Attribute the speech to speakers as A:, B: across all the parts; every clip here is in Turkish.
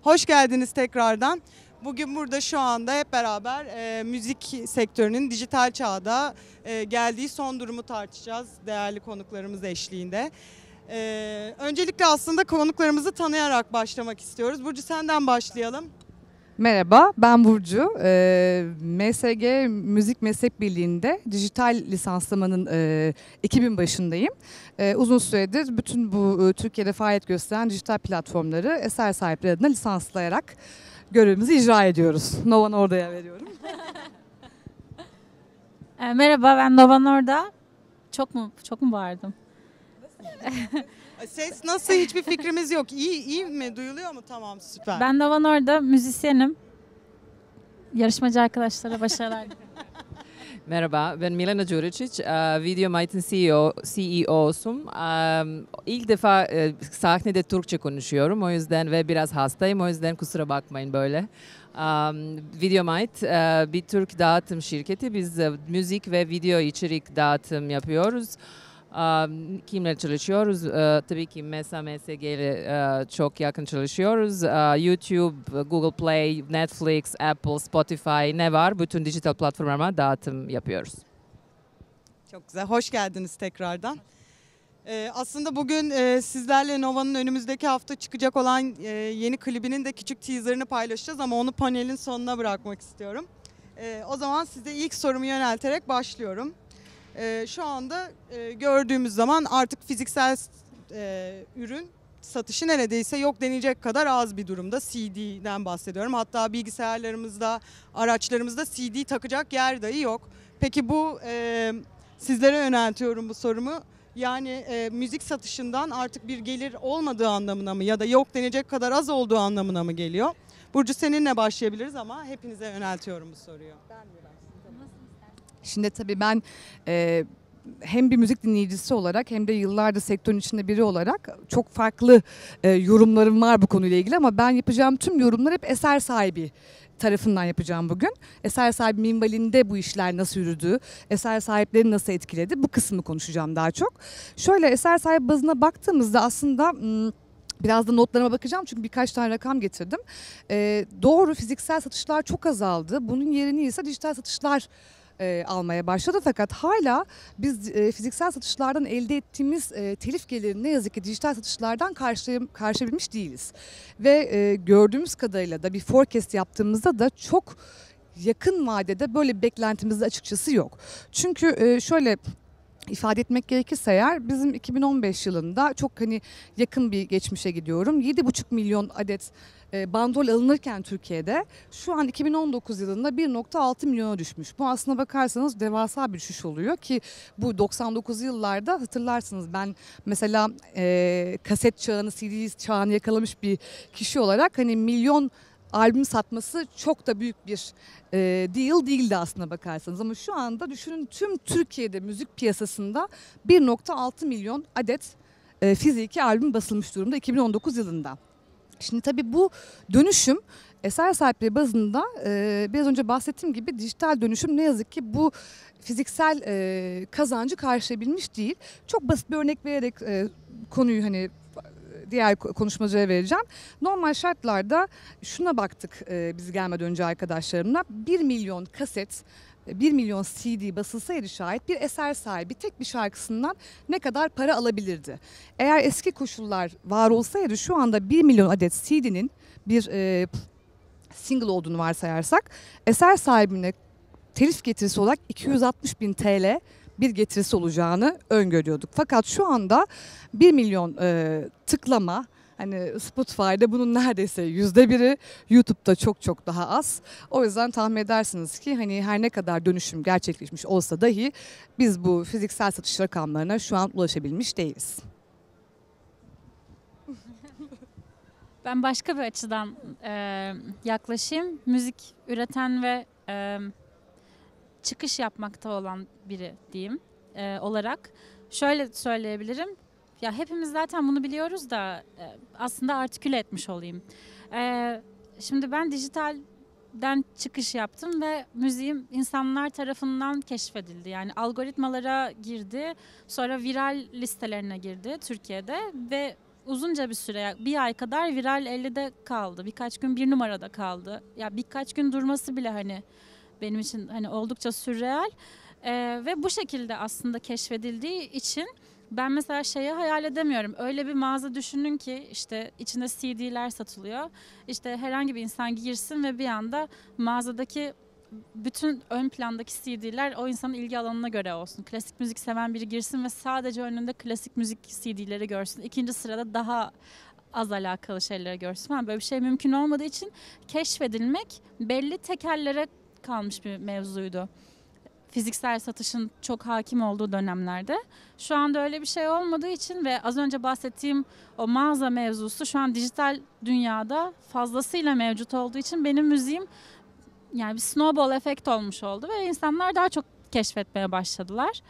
A: Hoş geldiniz tekrardan. Bugün burada şu anda hep beraber müzik sektörünün dijital çağda geldiği son durumu tartışacağız değerli konuklarımız eşliğinde. Öncelikle aslında konuklarımızı tanıyarak başlamak istiyoruz. Burcu senden başlayalım.
B: Merhaba, ben Burcu. MSG Müzik Meslek Birliği'nde dijital lisanslamanın ekibin başındayım. Uzun süredir bütün bu Türkiye'de faaliyet gösteren dijital platformları eser sahipleri adına lisanslayarak görevimizi icra ediyoruz. Nova Norda'ya veriyorum.
C: Merhaba, ben Nova Norda. Çok mu bağırdım?
A: Ses nasıl hiçbir fikrimiz yok. İyi mi? Duyuluyor mu? Tamam, süper.
C: Ben Nova Norda müzisyenim. Yarışmacı arkadaşlara başarılar.
D: Merhaba, ben Milena Đuričić, Videomite'in CEO'sum. İlk defa sahnede Türkçe konuşuyorum o yüzden ve biraz hastayım, o yüzden kusura bakmayın böyle. Videomite bir Türk dağıtım şirketi. Biz müzik ve video içerik dağıtım yapıyoruz. Kimle çalışıyoruz? Tabii ki MESA, MSG ile çok yakın çalışıyoruz. YouTube, Google Play, Netflix, Apple, Spotify ne var? Bütün dijital platformlara dağıtım yapıyoruz.
A: Çok güzel. Hoş geldiniz tekrardan. Aslında bugün sizlerle Nova'nın önümüzdeki hafta çıkacak olan yeni klibinin de küçük teaserını paylaşacağız ama onu panelin sonuna bırakmak istiyorum. O zaman size ilk sorumu yönelterek başlıyorum. Şu anda gördüğümüz zaman artık fiziksel ürün satışı neredeyse yok denecek kadar az bir durumda. CD'den bahsediyorum. Hatta bilgisayarlarımızda, araçlarımızda CD takacak yer dahi yok. Peki bu sizlere yöneltiyorum bu sorumu. Yani müzik satışından artık bir gelir olmadığı anlamına mı ya da yok denecek kadar az olduğu anlamına mı geliyor? Burcu seninle başlayabiliriz ama hepinize yöneltiyorum bu soruyu.
B: Şimdi tabii ben hem bir müzik dinleyicisi olarak hem de yıllardır sektörün içinde biri olarak çok farklı yorumlarım var bu konuyla ilgili ama ben yapacağım tüm yorumlar hep eser sahibi tarafından yapacağım bugün. Eser sahibi minvalinde bu işler nasıl yürüdü, eser sahipleri nasıl etkiledi bu kısmı konuşacağım daha çok. Şöyle eser sahibi bazına baktığımızda aslında biraz da notlarıma bakacağım çünkü birkaç tane rakam getirdim. Doğru fiziksel satışlar çok azaldı. Bunun yerini ise dijital satışlar almaya başladı fakat hala biz fiziksel satışlardan elde ettiğimiz telif gelirini ne yazık ki dijital satışlardan karşılayabilmiş değiliz. Ve gördüğümüz kadarıyla da bir forecast yaptığımızda da çok yakın vadede böyle bir beklentimiz de açıkçası yok. Çünkü şöyle ifade etmek gerekirse eğer bizim 2015 yılında çok yakın bir geçmişe gidiyorum. 7,5 milyon adet bandrol alınırken Türkiye'de şu an 2019 yılında 1,6 milyona düşmüş. Bu aslına bakarsanız devasa bir düşüş oluyor ki bu 99 yıllarda hatırlarsınız ben mesela kaset çağını, CD çağını yakalamış bir kişi olarak milyon albüm satması çok da büyük bir deal değildi aslına bakarsanız. Ama şu anda düşünün tüm Türkiye'de müzik piyasasında 1,6 milyon adet fiziki albüm basılmış durumda 2019 yılında. Şimdi tabii bu dönüşüm eser sahipleri bazında biraz önce bahsettiğim gibi dijital dönüşüm ne yazık ki bu fiziksel kazancı karşılayabilmiş değil. Çok basit bir örnek vererek konuyu diğer konuşmacıya vereceğim. Normal şartlarda şuna baktık biz gelmeden önce arkadaşlarımla 1 milyon kaset 1 milyon CD basılsaydı şayet bir eser sahibi tek bir şarkısından ne kadar para alabilirdi? Eğer eski koşullar var olsaydı şu anda 1 milyon adet CD'nin bir single olduğunu varsayarsak eser sahibine telif getirisi olarak 260 bin TL bir getirisi olacağını öngörüyorduk. Fakat şu anda 1 milyon tıklama Spotify'da bunun neredeyse %1'i, YouTube'da çok çok daha az. O yüzden tahmin edersiniz ki her ne kadar dönüşüm gerçekleşmiş olsa dahi biz bu fiziksel satış rakamlarına şu an ulaşabilmiş değiliz.
C: Ben başka bir açıdan yaklaşayım. Müzik üreten ve çıkış yapmakta olan biri diyeyim olarak. Şöyle söyleyebilirim. Ya hepimiz zaten bunu biliyoruz da aslında artiküle etmiş olayım. Şimdi ben dijitalden çıkış yaptım ve müziğim insanlar tarafından keşfedildi. Yani algoritmalara girdi, sonra viral listelerine girdi Türkiye'de ve uzunca bir süre, bir ay kadar Viral 50'de kaldı. Birkaç gün bir numarada kaldı. Ya birkaç gün durması bile hani benim için hani oldukça sürreal. Ve bu şekilde aslında keşfedildiği için ben mesela şeyi hayal edemiyorum. Öyle bir mağaza düşünün ki işte içinde CD'ler satılıyor. İşte herhangi bir insan girsin ve bir anda mağazadaki bütün ön plandaki CD'ler o insanın ilgi alanına göre olsun. Klasik müzik seven biri girsin ve sadece önünde klasik müzik CD'leri görsün. İkinci sırada daha az alakalı şeyleri görsün falan. Böyle bir şey mümkün olmadığı için keşfedilmek belli tekerlere kalmış bir mevzuydu. Fiziksel satışın çok hakim olduğu dönemlerde. Şu anda öyle bir şey olmadığı için ve az önce bahsettiğim o mağaza mevzusu şu an dijital dünyada fazlasıyla mevcut olduğu için benim müziğim yani bir snowball efekt olmuş oldu ve insanlar daha çok keşfetmeye başladılar.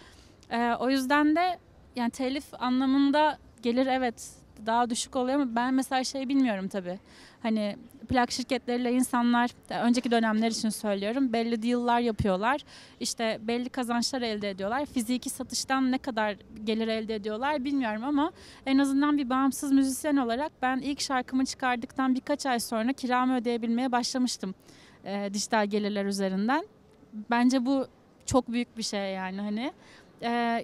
C: O yüzden de yani telif anlamında gelir evet daha düşük oluyor ama ben mesela şey bilmiyorum tabii. Hani plak şirketleriyle insanlar önceki dönemler için söylüyorum belli deal'lar yapıyorlar. İşte belli kazançlar elde ediyorlar. Fiziki satıştan ne kadar gelir elde ediyorlar bilmiyorum ama en azından bir bağımsız müzisyen olarak ben ilk şarkımı çıkardıktan birkaç ay sonra kiramı ödeyebilmeye başlamıştım. Dijital gelirler üzerinden. Bence bu çok büyük bir şey yani hani.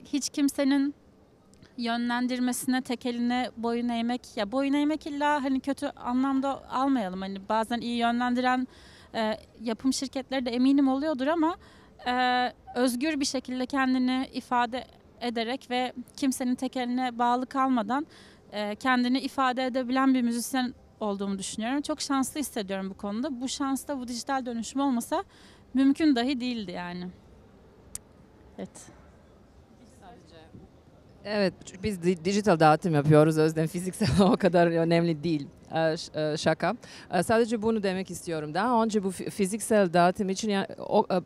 C: Hiç kimsenin yönlendirmesine, tek eline boyun eğmek, ya boyun eğmek illa hani kötü anlamda almayalım. Hani bazen iyi yönlendiren yapım şirketleri de eminim oluyordur ama özgür bir şekilde kendini ifade ederek ve kimsenin tek eline bağlı kalmadan kendini ifade edebilen bir müzisyen olduğumu düşünüyorum. Çok şanslı hissediyorum bu konuda. Bu şans da bu dijital dönüşüm olmasa mümkün dahi değildi yani. Evet.
D: Evet, biz dijital dağıtım yapıyoruz. O yüzden fiziksel o kadar önemli değil. Şaka. Sadece bunu demek istiyorum. Daha önce bu fiziksel dağıtım için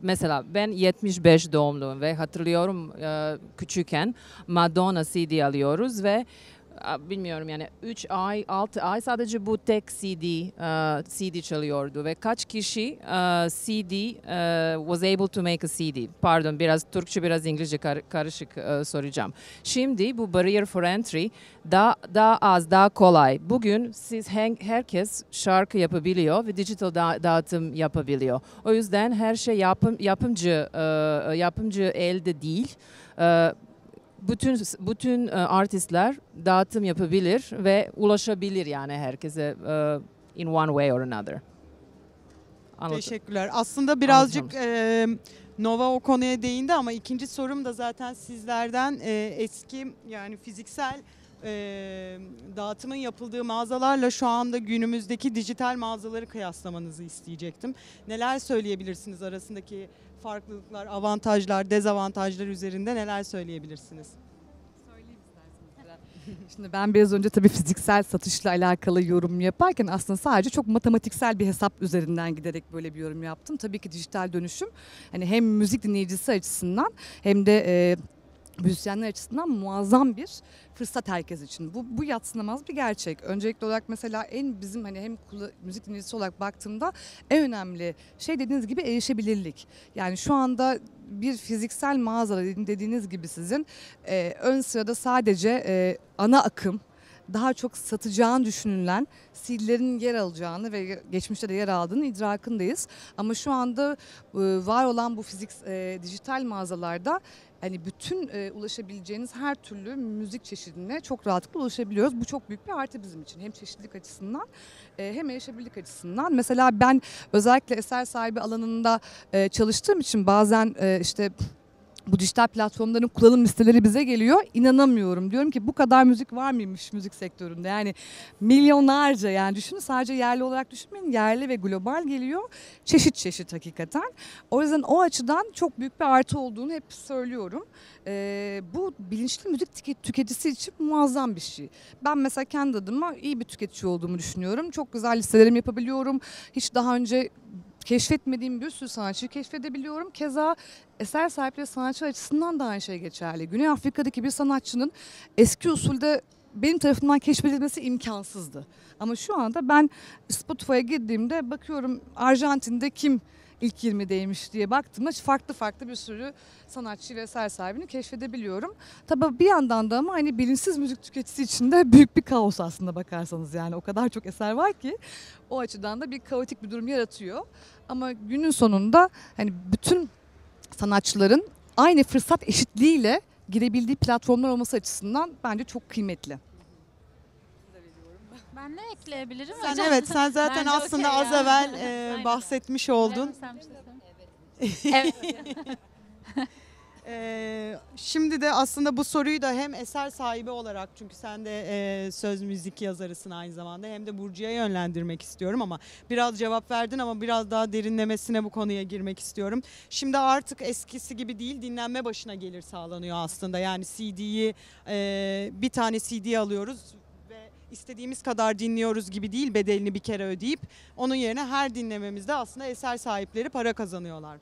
D: mesela ben 75 doğumluyum ve hatırlıyorum küçükken Madonna CD alıyoruz ve bilmiyorum yani 3 ay 6 ay sadece bu tek CD çalıyordu ve kaç kişi CD was able to make a CD. Pardon biraz Türkçe biraz İngilizce karışık soracağım. Şimdi bu barrier for entry daha az daha kolay. Bugün herkes şarkı yapabiliyor ve dijital dağıtım yapabiliyor. O yüzden her şey yapımcı elde değil. Bütün artistler dağıtım yapabilir ve ulaşabilir yani herkese in one way or another.
A: Teşekkürler. Aslında birazcık Nova o konuya değindi ama ikinci sorum da zaten sizlerden eski yani fiziksel dağıtımın yapıldığı mağazalarla şu anda günümüzdeki dijital mağazaları kıyaslamanızı isteyecektim. Neler söyleyebilirsiniz arasındaki farklılıklar, avantajlar, dezavantajlar üzerinde neler söyleyebilirsiniz?
B: Şimdi ben biraz önce tabii fiziksel satışla alakalı yorum yaparken aslında sadece çok matematiksel bir hesap üzerinden giderek böyle bir yorum yaptım. Tabii ki dijital dönüşüm hani hem müzik dinleyicisi açısından hem de müzisyenler açısından muazzam bir fırsat herkes için. Bu yadsınamaz bir gerçek. Öncelikli olarak mesela bizim hani hem müzik dinleyicisi olarak baktığımda en önemli şey dediğiniz gibi erişebilirlik. Yani şu anda bir fiziksel mağazada dediğiniz gibi sizin ön sırada sadece ana akım daha çok satacağını düşünülen CD'lerin yer alacağını ve geçmişte de yer aldığını idrakındayız. Ama şu anda var olan bu dijital mağazalarda hani bütün ulaşabileceğiniz her türlü müzik çeşidine çok rahatlıkla ulaşabiliyoruz. Bu çok büyük bir artı bizim için. Hem çeşitlilik açısından hem erişebilirlik açısından. Mesela ben özellikle eser sahibi alanında çalıştığım için bazen işte bu dijital platformların kullanım listeleri bize geliyor. İnanamıyorum. Diyorum ki bu kadar müzik var mıymış müzik sektöründe? Yani milyonlarca yani düşünün sadece yerli olarak düşünmeyin. Yerli ve global geliyor. Çeşit çeşit hakikaten. O yüzden o açıdan çok büyük bir artı olduğunu hep söylüyorum. Bu bilinçli müzik tüketicisi için muazzam bir şey. Ben mesela kendi adıma iyi bir tüketici olduğumu düşünüyorum. Çok güzel listelerimi yapabiliyorum. Hiç daha önce keşfetmediğim bir sürü sanatçıyı keşfedebiliyorum. Keza eser sahipleri sanatçı açısından da aynı şey geçerli. Güney Afrika'daki bir sanatçının eski usulde benim tarafımdan keşfedilmesi imkansızdı. Ama şu anda ben Spotify'a girdiğimde bakıyorum Arjantin'de kim ilk 20'deymiş diye baktığımda farklı farklı bir sürü sanatçı ve eser sahibini keşfedebiliyorum. Tabii bir yandan da ama hani bilinçsiz müzik tüketicisi için de büyük bir kaos aslında bakarsanız, yani o kadar çok eser var ki o açıdan da bir kaotik bir durum yaratıyor. Ama günün sonunda hani bütün sanatçıların aynı fırsat eşitliğiyle girebildiği platformlar olması açısından bence çok kıymetli.
C: Ben ne ekleyebilirim
A: Sen,
C: hocam?
A: evet, sen zaten
C: Bence
A: aslında
C: okey
A: az
C: ya.
A: evvel
C: Aynen.
A: bahsetmiş oldun.
C: Bilemem, sen bir şey söyle. Evet.
A: Şimdi de aslında bu soruyu da hem eser sahibi olarak, çünkü sen de söz müzik yazarısın aynı zamanda, hem de Burcu'ya yönlendirmek istiyorum ama biraz cevap verdin ama biraz daha derinlemesine bu konuya girmek istiyorum. Şimdi artık eskisi gibi değil, dinlenme başına gelir sağlanıyor aslında. Yani CD'yi bir tane CD alıyoruz ve istediğimiz kadar dinliyoruz gibi değil, bedelini bir kere ödeyip onun yerine her dinlememizde aslında eser sahipleri para kazanıyorlar.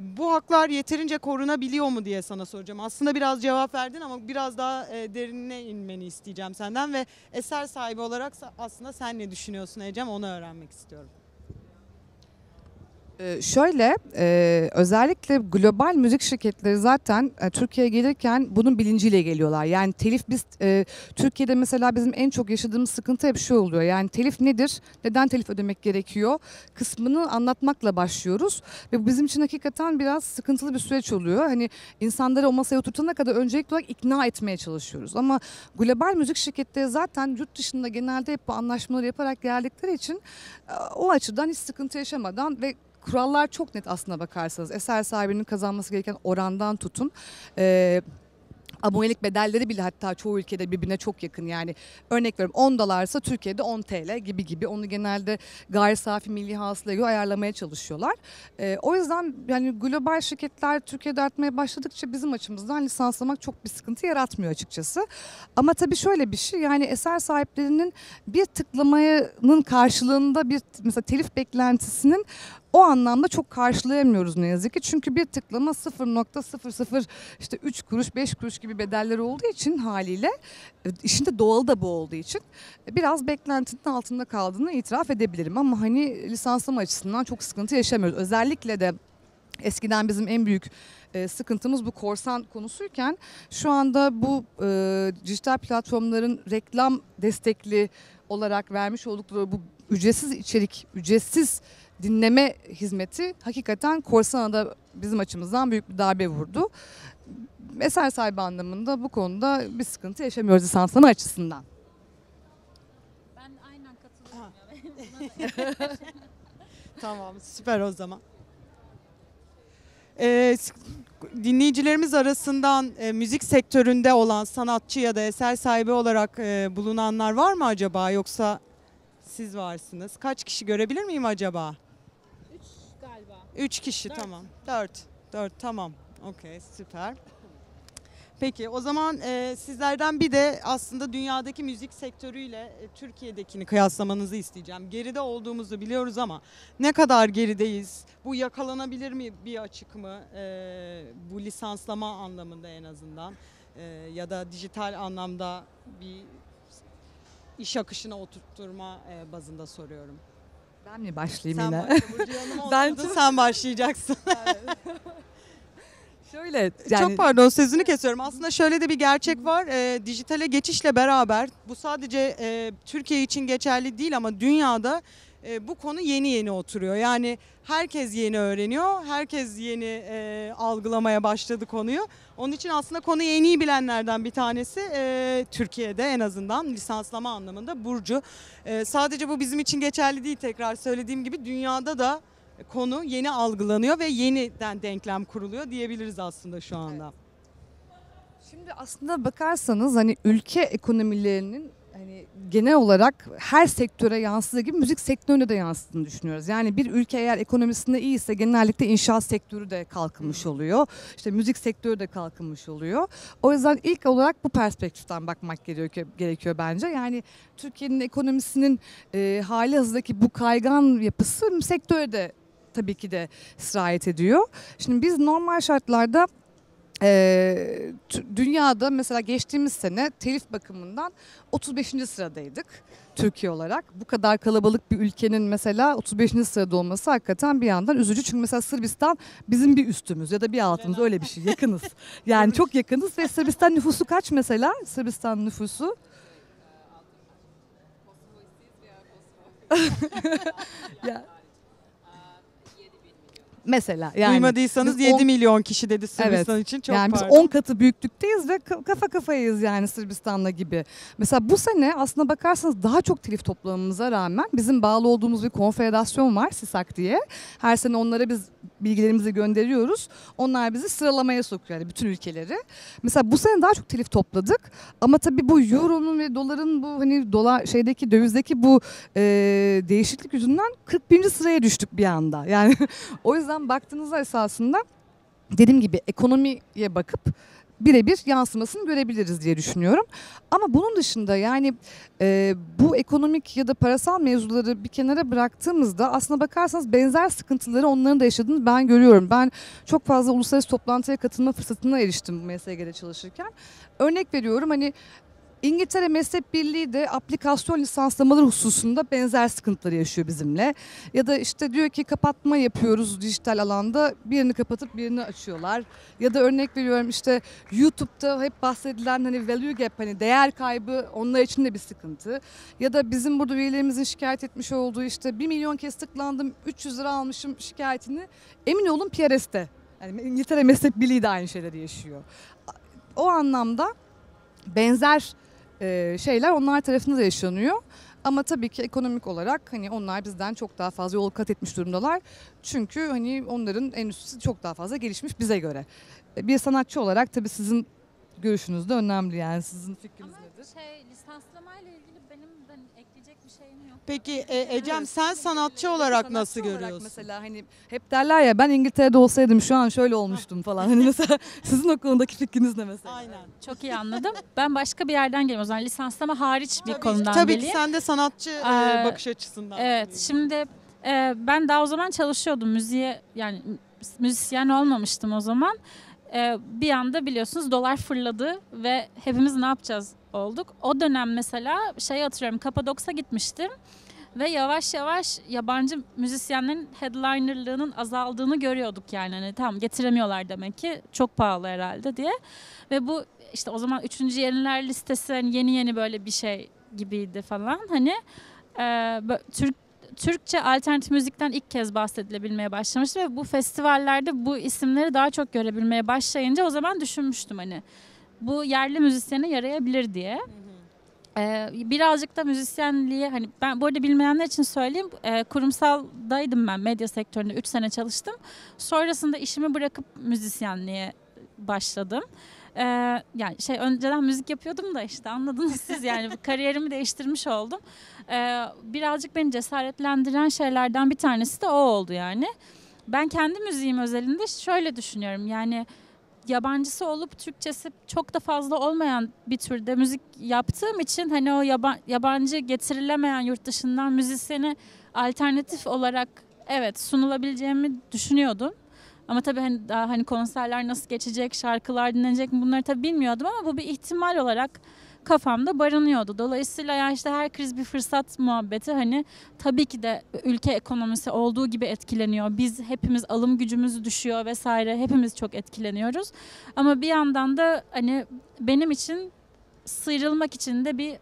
A: Bu haklar yeterince korunabiliyor mu diye sana soracağım. Aslında biraz cevap verdin ama biraz daha derinine inmeni isteyeceğim senden ve eser sahibi olarak aslında sen ne düşünüyorsun Ecem, onu öğrenmek istiyorum.
B: Şöyle özellikle global müzik şirketleri zaten Türkiye'ye gelirken bunun bilinciyle geliyorlar. Yani telif, biz Türkiye'de mesela bizim en çok yaşadığımız sıkıntı hep şu oluyor. Yani telif nedir? Neden telif ödemek gerekiyor? Kısmını anlatmakla başlıyoruz ve bu bizim için hakikaten biraz sıkıntılı bir süreç oluyor. Hani insanları o masaya oturtana kadar öncelikli olarak ikna etmeye çalışıyoruz. Ama global müzik şirketleri zaten yurt dışında genelde hep bu anlaşmaları yaparak geldikleri için o açıdan hiç sıkıntı yaşamadan ve kurallar çok net aslına bakarsanız. Eser sahibinin kazanması gereken orandan tutun. Abonelik bedelleri bile hatta çoğu ülkede birbirine çok yakın. Yani örnek veriyorum, $10'sa Türkiye'de 10 TL gibi onu genelde gayri safi milli hasılaya göre ayarlamaya çalışıyorlar. O yüzden yani global şirketler Türkiye'de artmaya başladıkça bizim açımızdan lisanslamak çok bir sıkıntı yaratmıyor açıkçası. Ama tabii şöyle bir şey, yani eser sahiplerinin bir tıklamanın karşılığında bir mesela telif beklentisinin o anlamda çok karşılayamıyoruz ne yazık ki. Çünkü bir tıklama 0.00 işte 3 kuruş 5 kuruş gibi bedeller olduğu için, haliyle işin de doğalı da bu olduğu için biraz beklentinin altında kaldığını itiraf edebilirim. Ama hani lisanslama açısından çok sıkıntı yaşamıyoruz. Özellikle de eskiden bizim en büyük sıkıntımız bu korsan konusuyken şu anda bu dijital platformların reklam destekli olarak vermiş oldukları bu ücretsiz içerik, ücretsiz dinleme hizmeti hakikaten korsana da bizim açımızdan büyük bir darbe vurdu. Eser sahibi anlamında bu konuda bir sıkıntı yaşamıyoruz lisanslama açısından.
C: Ben aynen katılıyorum ya.
A: Tamam, süper o zaman. Dinleyicilerimiz arasından müzik sektöründe olan sanatçı ya da eser sahibi olarak bulunanlar var mı acaba, yoksa siz varsınız? Kaç kişi görebilir miyim acaba?
C: 3 galiba.
A: 3 kişi,
C: 4.
A: tamam. 4 tamam. Okey, süper. Peki o zaman sizlerden bir de aslında dünyadaki müzik sektörüyle Türkiye'dekini kıyaslamanızı isteyeceğim. Geride olduğumuzu biliyoruz ama ne kadar gerideyiz? Bu yakalanabilir mi bir açık mı? Bu lisanslama anlamında en azından ya da dijital anlamda bir iş akışına oturtturma bazında soruyorum.
B: Ben mi başlayayım
A: Sen
B: yine?
A: başla Burcu, yanıma
B: Ben
A: oturdun, sen başlayacaksın.
B: Şöyle yani
A: Çok pardon, sözünü kesiyorum. Aslında şöyle de bir gerçek var. Dijitale geçişle beraber bu sadece Türkiye için geçerli değil ama dünyada bu konu yeni yeni oturuyor. Yani herkes yeni öğreniyor. Herkes yeni algılamaya başladı konuyu. Onun için aslında konuyu en iyi bilenlerden bir tanesi Türkiye'de en azından lisanslama anlamında Burcu. Sadece bu bizim için geçerli değil, tekrar söylediğim gibi dünyada da konu yeni algılanıyor ve yeniden denklem kuruluyor diyebiliriz aslında şu anda.
B: şimdi aslında bakarsanız hani ülke ekonomilerinin hani genel olarak her sektöre yansıdığı gibi müzik sektörüne de yansıdığını düşünüyoruz. Yani bir ülke eğer ekonomisinde iyiyse genellikle inşaat sektörü de kalkınmış oluyor. İşte müzik sektörü de kalkınmış oluyor. O yüzden ilk olarak bu perspektiften bakmak gerekiyor bence. Yani Türkiye'nin ekonomisinin hali hazırdaki bu kaygan yapısı sektöre de tabii ki de sirayet ediyor. Şimdi biz normal şartlarda Dünyada mesela geçtiğimiz sene telif bakımından 35. sıradaydık Türkiye olarak. Bu kadar kalabalık bir ülkenin mesela 35. sırada olması hakikaten bir yandan üzücü. Çünkü mesela Sırbistan bizim bir üstümüz ya da bir altımız, öyle bir şey, yakınız. Yani çok yakınız ve Sırbistan nüfusu kaç mesela? Sırbistan nüfusu? Ya. Mesela yani
A: Duymadıysanız
B: biz
A: 7 milyon kişi dedi Sırbistan
B: Evet.
A: için. Çok
B: yani biz
A: pardon.
B: 10 katı büyüklükteyiz ve kafa kafayız yani Sırbistan'la gibi. Mesela bu sene aslına bakarsanız daha çok telif toplamamıza rağmen bizim bağlı olduğumuz bir konfederasyon var, SİSAK diye. Her sene onlara biz bilgilerimizi gönderiyoruz. Onlar bizi sıralamaya sokuyor yani bütün ülkeleri. Mesela bu sene daha çok telif topladık. Ama tabii bu euronun ve doların bu hani dövizdeki bu değişiklik yüzünden 41. sıraya düştük bir anda. Yani o yüzden baktığınızda esasında dediğim gibi ekonomiye bakıp birebir yansımasını görebiliriz diye düşünüyorum. Ama bunun dışında yani bu ekonomik ya da parasal mevzuları bir kenara bıraktığımızda aslına bakarsanız benzer sıkıntıları onların da yaşadığını ben görüyorum. Ben çok fazla uluslararası toplantıya katılma fırsatına eriştim bu MSG'de çalışırken. Örnek veriyorum hani İngiltere Meslek Birliği de aplikasyon lisanslamaları hususunda benzer sıkıntıları yaşıyor bizimle. Ya da işte diyor ki kapatma yapıyoruz dijital alanda, birini kapatıp birini açıyorlar. Ya da örnek veriyorum işte YouTube'da hep bahsedilen hani value gap, hani değer kaybı onlar için de bir sıkıntı. Ya da bizim burada üyelerimizin şikayet etmiş olduğu işte 1 milyon kez tıklandım 300 lira almışım şikayetini, emin olun PRS'te. Yani İngiltere Meslek Birliği de aynı şeyleri yaşıyor. O anlamda benzer şeyler onlar tarafında da yaşanıyor. Ama tabii ki ekonomik olarak hani onlar bizden çok daha fazla yol kat etmiş durumdalar. Çünkü hani onların endüstrisi çok daha fazla gelişmiş bize göre. Bir sanatçı olarak tabii sizin görüşünüz de önemli, yani sizin fikriniz nedir?
C: Lisanslamayla ilgili benim de ekleyecek bir şeyim yok.
A: Peki Ecem, sen sanatçı olarak nasıl
B: olarak
A: görüyorsun?
B: mesela hani hep derler ya ben İngiltere'de olsaydım şu an şöyle olmuştum falan. Hani mesela sizin o konudaki fikriniz ne mesela?
A: Aynen.
C: Çok iyi anladım. Ben başka bir yerden geliyorum. O zaman lisanslama hariç bir konudan
A: Tabii ki
C: geleyim.
A: sen de sanatçı
C: Ee,
A: bakış açısından.
C: Evet, şimdi ben daha o zaman çalışıyordum müziğe, yani müzisyen olmamıştım o zaman. Bir anda biliyorsunuz dolar fırladı ve hepimiz ne yapacağız olduk. O dönem mesela hatırlıyorum, Kapadoks'a gitmiştim ve yavaş yavaş yabancı müzisyenlerin headlinerlığının azaldığını görüyorduk yani. Hani tamam, getiremiyorlar demek ki, çok pahalı herhalde diye. Ve bu işte o zaman 3. yeniler listesi hani yeni böyle bir şey gibiydi falan. Hani Türkçe alternatif müzikten ilk kez bahsedilebilmeye başlamıştı ve bu festivallerde bu isimleri daha çok görebilmeye başlayınca o zaman düşünmüştüm hani bu yerli müzisyene yarayabilir diye. Birazcık da müzisyenliğe, hani ben bu arada bilmeyenler için söyleyeyim, kurumsaldaydım ben, medya sektöründe 3 sene çalıştım. Sonrasında işimi bırakıp müzisyenliğe başladım. Yani önceden müzik yapıyordum da işte anladınız siz, yani kariyerimi değiştirmiş oldum. Birazcık beni cesaretlendiren şeylerden bir tanesi de o oldu yani. Ben kendi müziğim özelinde şöyle düşünüyorum, yani yabancısı olup Türkçesi çok da fazla olmayan bir türde müzik yaptığım için hani o yabancı getirilemeyen yurt dışından müzisyeni alternatif olarak evet sunulabileceğimi düşünüyordum. Ama tabii hani daha hani konserler nasıl geçecek, şarkılar dinlenecek mi, bunları tabii bilmiyordum ama bu bir ihtimal olarak kafamda barınıyordu. Dolayısıyla yani işte her kriz bir fırsat muhabbeti, hani tabii ki de ülke ekonomisi olduğu gibi etkileniyor. Biz hepimiz, alım gücümüz düşüyor vesaire, hepimiz çok etkileniyoruz. Ama bir yandan da hani benim için sıyrılmak için de bir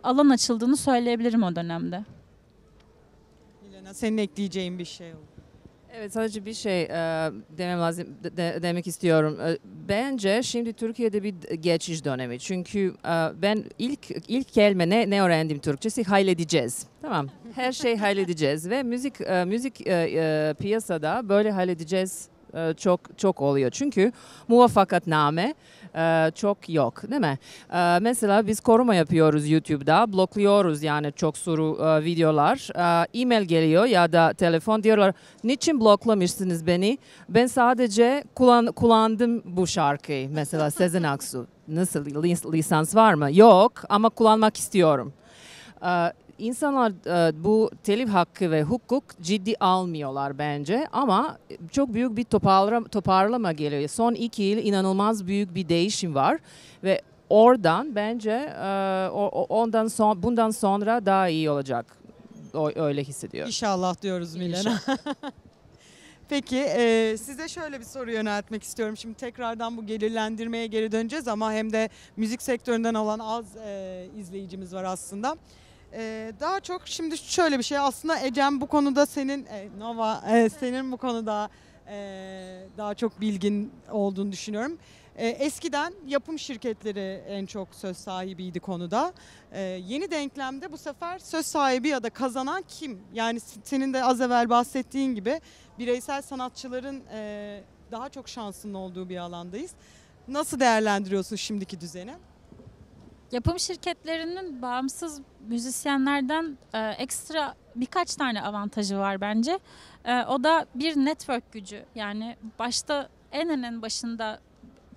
C: alan açıldığını söyleyebilirim o dönemde.
A: Milena, senin ekleyeceğin bir şey oldu.
D: Evet, sadece bir şey demek istiyorum. Bence şimdi Türkiye'de bir geçiş dönemi. Çünkü ben ilk kelime ne öğrendim Türkçesi, halledeceğiz. Tamam. Her şeyi halledeceğiz ve müzik piyasada böyle halledeceğiz çok oluyor. Çünkü muvaffakatname çok yok, değil mi? Mesela biz koruma yapıyoruz YouTube'da, blokluyoruz yani çok sürü videolar. E-mail geliyor ya da telefon, diyorlar niçin bloklamışsınız beni? Ben sadece kullandım bu şarkıyı. Mesela Sezen Aksu. Nasıl, lisans var mı? Yok ama kullanmak istiyorum. İnsanlar bu telif hakkı ve hukuk ciddi almıyorlar bence ama çok büyük bir toparlama geliyor. Son 2 yıl inanılmaz büyük bir değişim var ve oradan bence bundan sonra daha iyi olacak. Öyle hissediyorum.
A: İnşallah diyoruz Milena. Peki size şöyle bir soru yöneltmek istiyorum. Şimdi tekrardan bu gelirlendirmeye geri döneceğiz ama hem de müzik sektöründen olan az izleyicimiz var aslında. Daha çok şimdi şöyle bir şey aslında Ecem bu konuda senin Nova senin bu konuda daha çok bilgin olduğunu düşünüyorum. Eskiden yapım şirketleri en çok söz sahibiydi konuda. Yeni denklemde bu sefer söz sahibi ya da kazanan kim? Yani senin de az evvel bahsettiğin gibi bireysel sanatçıların daha çok şansının olduğu bir alandayız. Nasıl değerlendiriyorsun şimdiki düzeni?
C: Yapım şirketlerinin bağımsız müzisyenlerden ekstra birkaç tane avantajı var bence. O da bir network gücü. Yani başta en başında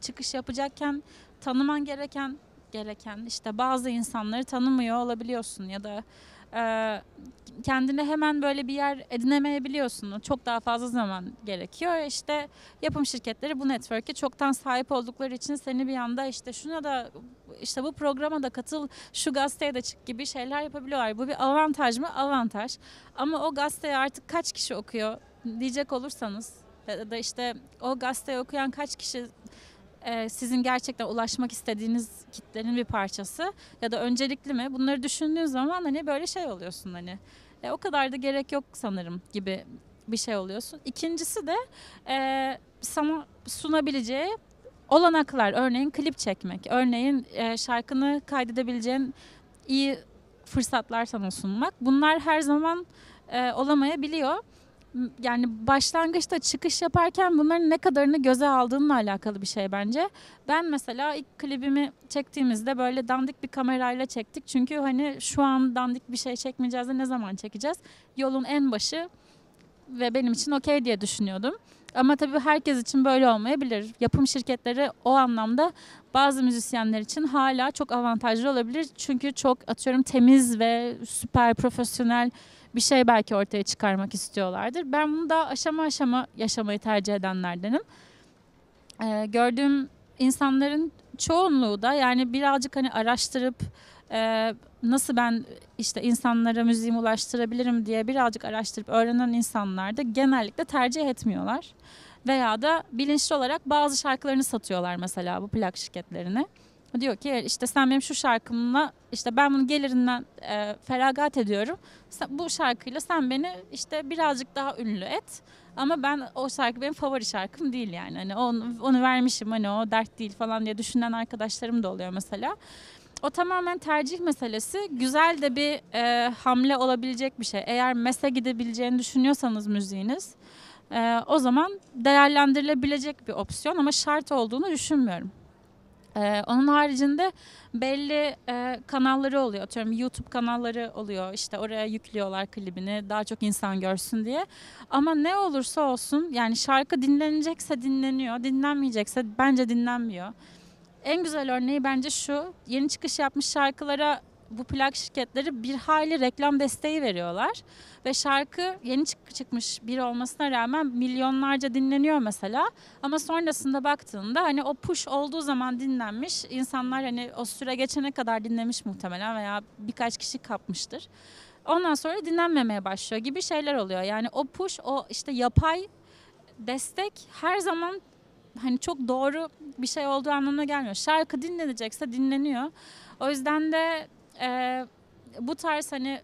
C: çıkış yapacakken tanıman gereken işte bazı insanları tanımıyor olabiliyorsun ya da kendine hemen böyle bir yer edinemeyebiliyorsun. Çok daha fazla zaman gerekiyor. İşte yapım şirketleri bu network'e çoktan sahip oldukları için seni bir anda işte şuna da işte bu programa da katıl, şu gazeteye de çık gibi şeyler yapabiliyorlar. Bu bir avantaj mı? Avantaj. Ama o gazeteye artık kaç kişi okuyor diyecek olursanız ya da işte o gazeteyi okuyan kaç kişi sizin gerçekten ulaşmak istediğiniz kitlenin bir parçası ya da öncelikli mi? Bunları düşündüğün zaman hani böyle şey oluyorsun hani o kadar da gerek yok sanırım gibi bir şey oluyorsun. İkincisi de sana sunabileceği olanaklar. Örneğin klip çekmek, örneğin şarkını kaydedebileceğin iyi fırsatlar sana sunmak. Bunlar her zaman olamayabiliyor. Yani başlangıçta çıkış yaparken bunların ne kadarını göze aldığınla alakalı bir şey bence. Ben mesela ilk klibimi çektiğimizde böyle dandik bir kamerayla çektik. Çünkü hani şu an dandik bir şey çekmeyeceğiz de ne zaman çekeceğiz? Yolun en başı ve benim için okey diye düşünüyordum. Ama tabii herkes için böyle olmayabilir. Yapım şirketleri o anlamda bazı müzisyenler için hala çok avantajlı olabilir. Çünkü çok atıyorum temiz ve süper profesyonel bir şey belki ortaya çıkarmak istiyorlardır. Ben bunu daha aşama aşama yaşamayı tercih edenlerdenim. Gördüğüm insanların çoğunluğu da yani birazcık hani araştırıp nasıl ben işte insanlara müziğimi ulaştırabilirim diye birazcık araştırıp öğrenen insanlar da genellikle tercih etmiyorlar. Veya da bilinçli olarak bazı şarkılarını satıyorlar mesela bu plak şirketlerine. Diyor ki işte sen benim şu şarkımla işte ben bunun gelirinden feragat ediyorum. Bu şarkıyla sen beni işte birazcık daha ünlü et. Ama ben o şarkı benim favori şarkım değil yani. Hani onu vermişim hani o dert değil falan diye düşünen arkadaşlarım da oluyor mesela. O tamamen tercih meselesi. Güzel de bir hamle olabilecek bir şey. Eğer MES'e gidebileceğini düşünüyorsanız müziğiniz o zaman değerlendirilebilecek bir opsiyon ama şart olduğunu düşünmüyorum. Onun haricinde belli kanalları oluyor. Atıyorum YouTube kanalları oluyor. İşte oraya yüklüyorlar klibini daha çok insan görsün diye. Ama ne olursa olsun yani şarkı dinlenecekse dinleniyor. Dinlenmeyecekse bence dinlenmiyor. En güzel örneği bence şu. Yeni çıkış yapmış şarkılara bu plak şirketleri bir hayli reklam desteği veriyorlar. Ve şarkı yeni çıkmış biri olmasına rağmen milyonlarca dinleniyor mesela. Ama sonrasında baktığında hani o push olduğu zaman dinlenmiş. İnsanlar hani o süre geçene kadar dinlemiş muhtemelen veya birkaç kişi kapmıştır. Ondan sonra dinlenmemeye başlıyor gibi şeyler oluyor. Yani o push, o işte yapay destek her zaman hani çok doğru bir şey olduğu anlamına gelmiyor. Şarkı dinlenecekse dinleniyor. O yüzden de bu tarz hani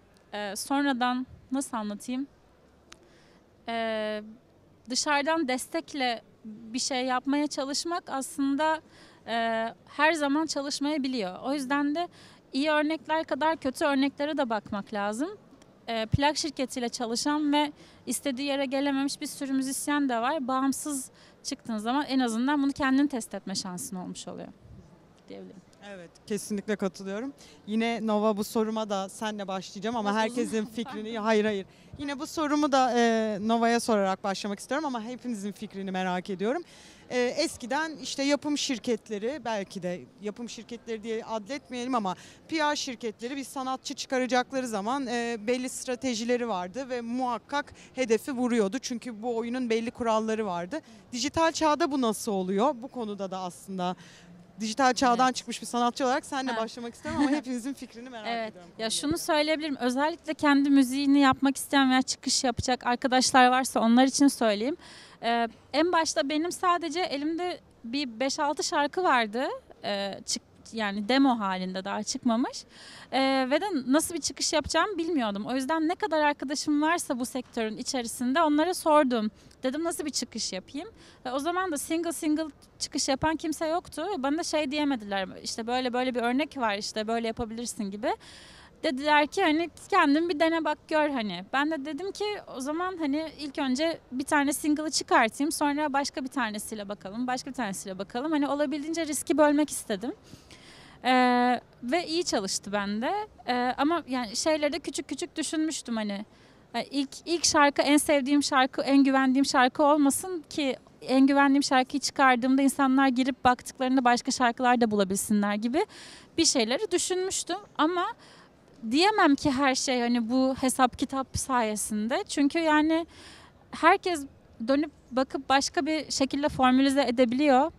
C: sonradan nasıl anlatayım? Dışarıdan destekle bir şey yapmaya çalışmak aslında her zaman çalışmayabiliyor. O yüzden de iyi örnekler kadar kötü örneklere de bakmak lazım. Plak şirketiyle çalışan ve istediği yere gelememiş bir sürü müzisyen de var. Bağımsız çıktığın zaman en azından bunu kendin test etme şansın olmuş oluyor diyebilirim.
A: Evet, kesinlikle katılıyorum. Yine Nova, bu soruma da senle başlayacağım ama
C: Biraz
A: herkesin fikrini, hayır. Yine bu sorumu da Nova'ya sorarak başlamak istiyorum ama hepinizin fikrini merak ediyorum. Eskiden işte yapım şirketleri, belki de yapım şirketleri diye adletmeyelim ama PR şirketleri bir sanatçı çıkaracakları zaman belli stratejileri vardı ve muhakkak hedefi vuruyordu. Çünkü bu oyunun belli kuralları vardı. Dijital çağda bu nasıl oluyor? Bu konuda da aslında dijital çağdan
C: Evet.
A: çıkmış bir sanatçı olarak senle
C: Ha.
A: başlamak istiyorum ama hepinizin fikrini merak
C: Evet.
A: ediyorum.
C: Ya şunu söyleyebilirim. Özellikle kendi müziğini yapmak isteyen veya çıkış yapacak arkadaşlar varsa onlar için söyleyeyim. En başta benim sadece elimde bir 5-6 şarkı vardı. Yani demo halinde, daha çıkmamış. Ve de nasıl bir çıkış yapacağımı bilmiyordum. O yüzden ne kadar arkadaşım varsa bu sektörün içerisinde onlara sordum. Dedim nasıl bir çıkış yapayım? Ve o zaman da single çıkış yapan kimse yoktu. Bana da şey diyemediler, işte böyle bir örnek var, işte böyle yapabilirsin gibi. Dediler ki hani kendin bir dene bak gör hani. Ben de dedim ki o zaman hani ilk önce bir tane single'ı çıkartayım, sonra başka bir tanesiyle bakalım, başka bir tanesiyle bakalım. Hani olabildiğince riski bölmek istedim. Ve iyi çalıştı bende. Ama yani şeyleri de küçük küçük düşünmüştüm hani. İlk şarkı en sevdiğim şarkı, en güvendiğim şarkı olmasın ki en güvendiğim şarkıyı çıkardığımda insanlar girip baktıklarında başka şarkılar da bulabilsinler gibi bir şeyleri düşünmüştüm. Ama diyemem ki her şey hani bu hesap kitap sayesinde. Çünkü yani herkes dönüp bakıp başka bir şekilde formülize edebiliyor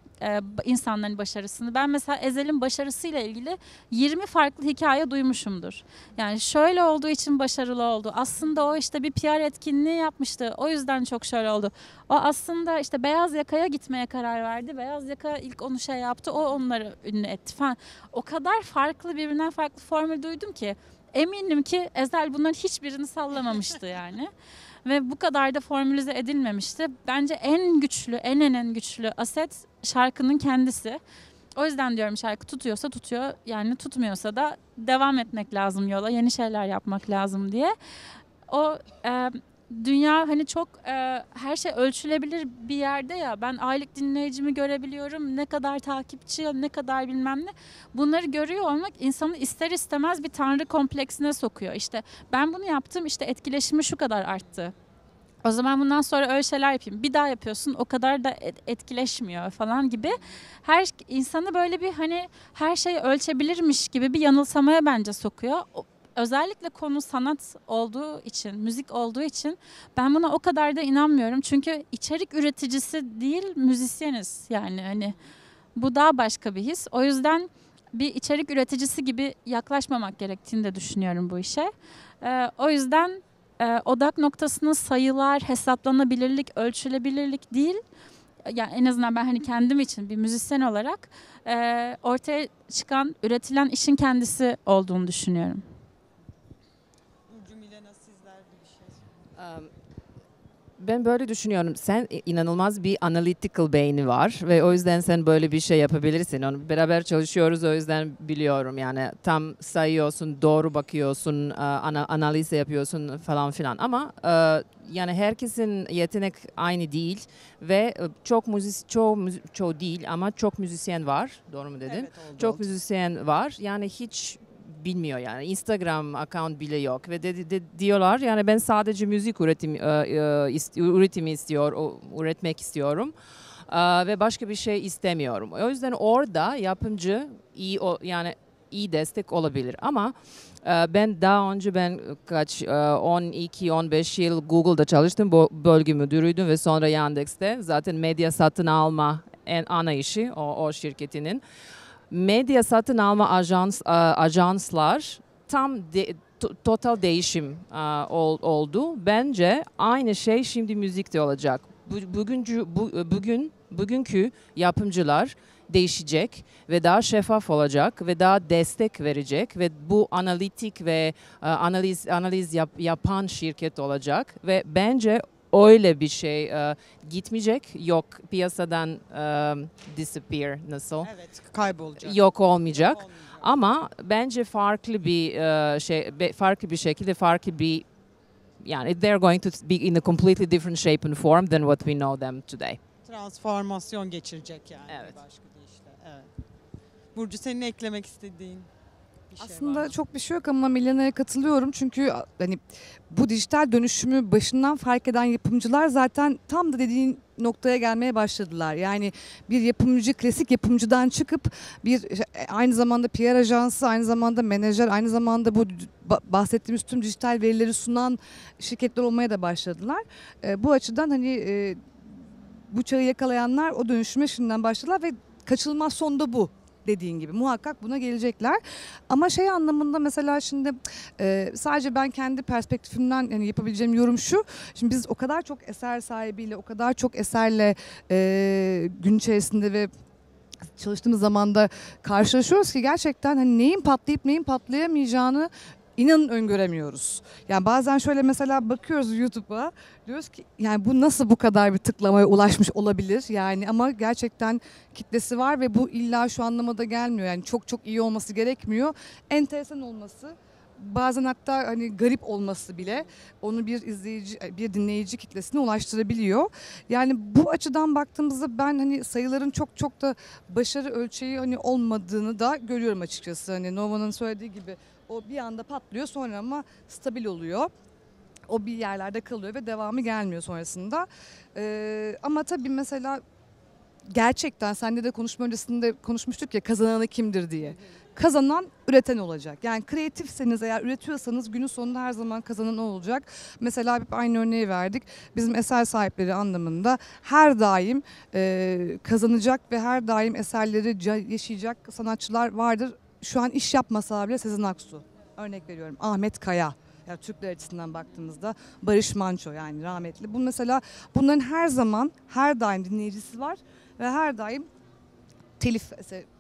C: insanların başarısını. Ben mesela Ezel'in başarısıyla ilgili 20 farklı hikaye duymuşumdur. Yani şöyle olduğu için başarılı oldu. Aslında o işte bir PR etkinliği yapmıştı. O yüzden çok şöyle oldu. O aslında işte beyaz yakaya gitmeye karar verdi. Beyaz yaka ilk onu şey yaptı. O onları ünlü etti falan. O kadar farklı, birbirinden farklı formül duydum ki eminim ki Ezel bunların hiçbirini sallamamıştı yani. Ve bu kadar da formülize edilmemişti. Bence en güçlü, en güçlü aset şarkının kendisi. O yüzden diyorum şarkı tutuyorsa tutuyor. Yani tutmuyorsa da devam etmek lazım yola. Yeni şeyler yapmak lazım diye. O dünya hani çok her şey ölçülebilir bir yerde ya. Ben aylık dinleyicimi görebiliyorum. Ne kadar takipçi, ne kadar bilmem ne. Bunları görüyor olmak insanı ister istemez bir tanrı kompleksine sokuyor. İşte ben bunu yaptım, işte etkileşimi şu kadar arttı. O zaman bundan sonra öyle şeyler yapayım. Bir daha yapıyorsun, o kadar da etkileşmiyor falan gibi. Her insanı böyle bir hani her şey ölçebilirmiş gibi bir yanılsamaya bence sokuyor. Özellikle konu sanat olduğu için, müzik olduğu için ben buna o kadar da inanmıyorum. Çünkü içerik üreticisi değil, müzisyeniz. Yani hani bu daha başka bir his. O yüzden bir içerik üreticisi gibi yaklaşmamak gerektiğini de düşünüyorum bu işe. O yüzden odak noktasının sayılar, hesaplanabilirlik, ölçülebilirlik değil. Yani en azından ben hani kendim için bir müzisyen olarak ortaya çıkan, üretilen işin kendisi olduğunu düşünüyorum.
A: Burcu, Milena, sizler de bir şey.
D: Ben böyle düşünüyorum. Sen inanılmaz bir analytical beyni var ve o yüzden sen böyle bir şey yapabilirsin. Onu beraber çalışıyoruz, o yüzden biliyorum yani tam sayıyorsun, doğru bakıyorsun, analiz yapıyorsun falan filan. Ama yani herkesin yetenek aynı değil ve çoğu değil ama çok müzisyen var. Doğru mu dedim?
A: Evet,
D: Çok müzisyen var. Yani hiç bilmiyor yani Instagram account bile yok ve diyorlar yani ben sadece müzik üretimi üretmek istiyorum ve başka bir şey istemiyorum. O yüzden orada yapımcı yani iyi destek olabilir ama ben daha önce kaç 12-15 yıl Google'da çalıştım, bölge müdürüydüm ve sonra Yandex'te zaten medya satın alma ana işi o şirketinin. Medya satın alma ajanslar tam total değişim oldu. Bence aynı şey şimdi müzikte olacak. Bugünkü yapımcılar değişecek ve daha şeffaf olacak ve daha destek verecek ve bu analitik ve analiz yapan şirket olacak ve bence öyle bir şey gitmeyecek, yok piyasadan disappear nasıl?
A: Evet, kaybolacak.
D: Yok olmayacak. Ama bence farklı bir farklı bir şekilde yani they're going to be in a completely different shape and form than what we know them today.
A: Transformasyon geçirecek yani.
D: Evet.
A: Başka deyişle. Evet. Burcu senin eklemek istediğin bir şey
B: Aslında
A: var mı?
B: çok bir şey yok ama Milena'ya katılıyorum. Çünkü hani bu dijital dönüşümü başından fark eden yapımcılar zaten tam da dediğin noktaya gelmeye başladılar. Yani bir yapımcı, klasik yapımcıdan çıkıp bir aynı zamanda PR ajansı, aynı zamanda menajer, aynı zamanda bu bahsettiğimiz tüm dijital verileri sunan şirketler olmaya da başladılar. Bu açıdan hani bu çağı yakalayanlar o dönüşüme şimdiden başladılar ve kaçınılmaz son da bu. Dediğin gibi muhakkak buna gelecekler. Ama şey anlamında mesela şimdi sadece ben kendi perspektifimden yani yapabileceğim yorum şu. Şimdi biz o kadar çok eser sahibiyle, o kadar çok eserle gün içerisinde ve çalıştığımız zamanda karşılaşıyoruz ki gerçekten hani neyin patlayıp neyin patlayamayacağını İnanın öngöremiyoruz. Yani bazen şöyle mesela bakıyoruz YouTube'a, diyoruz ki yani bu nasıl bu kadar bir tıklamaya ulaşmış olabilir yani, ama gerçekten kitlesi var ve bu illa şu anlamada gelmiyor. Yani çok çok iyi olması gerekmiyor. Enteresan olması, bazen hatta hani garip olması bile onu bir izleyici, bir dinleyici kitlesine ulaştırabiliyor. Yani bu açıdan baktığımızda ben hani sayıların çok çok da başarı ölçeği hani olmadığını da görüyorum açıkçası. Hani Nova'nın söylediği gibi o bir anda patlıyor sonra ama stabil oluyor. O bir yerlerde kalıyor ve devamı gelmiyor sonrasında. Ama tabii mesela gerçekten seninle de konuşma öncesinde konuşmuştuk ya, kazananı kimdir diye. Kazanan üreten olacak. Yani kreatifseniz eğer, üretiyorsanız günün sonunda her zaman kazanan o olacak. Mesela hep aynı örneği verdik. Bizim eser sahipleri anlamında her daim kazanacak ve her daim eserleri yaşayacak sanatçılar vardır. Şu an iş yapmasa bile Sezen Aksu. Örnek veriyorum. Ahmet Kaya. Yani Türkler açısından baktığımızda Barış Manço yani rahmetli. Bu mesela bunların her zaman her daim dinleyicisi var ve her daim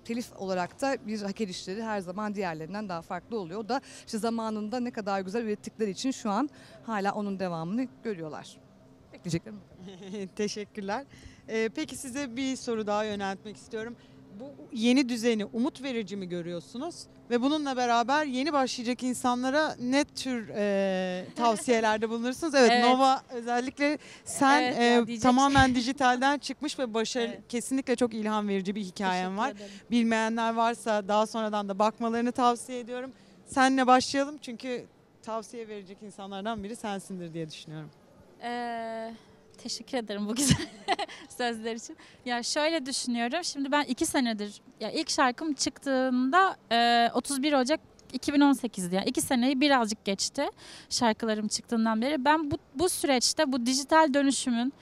B: telif olarak da bir hak edişleri her zaman diğerlerinden daha farklı oluyor. O da işte zamanında ne kadar güzel ürettikleri için şu an hala onun devamını görüyorlar. Bekleyeceklerim bu kadar.
A: Teşekkürler. Peki size bir soru daha yöneltmek istiyorum. Bu yeni düzeni umut verici mi görüyorsunuz? Ve bununla beraber yeni başlayacak insanlara ne tür tavsiyelerde bulunursunuz? Evet,
C: Evet.
A: Nova özellikle sen
C: Evet ya, diyecek
A: tamamen dijitalden çıkmış ve başarılı,
C: Evet.
A: kesinlikle çok ilham verici bir hikayen
C: Teşekkür
A: var.
C: ederim.
A: Bilmeyenler varsa daha sonradan da bakmalarını tavsiye ediyorum. Seninle başlayalım çünkü tavsiye verecek insanlardan biri sensindir diye düşünüyorum.
C: Teşekkür ederim bu güzel sözler için. Ya şöyle düşünüyorum. Şimdi ben 2 senedir, ya ilk şarkım çıktığında 31 Ocak 2018'di. Yani 2 seneyi birazcık geçti şarkılarım çıktığından beri. Ben bu süreçte bu dijital dönüşümün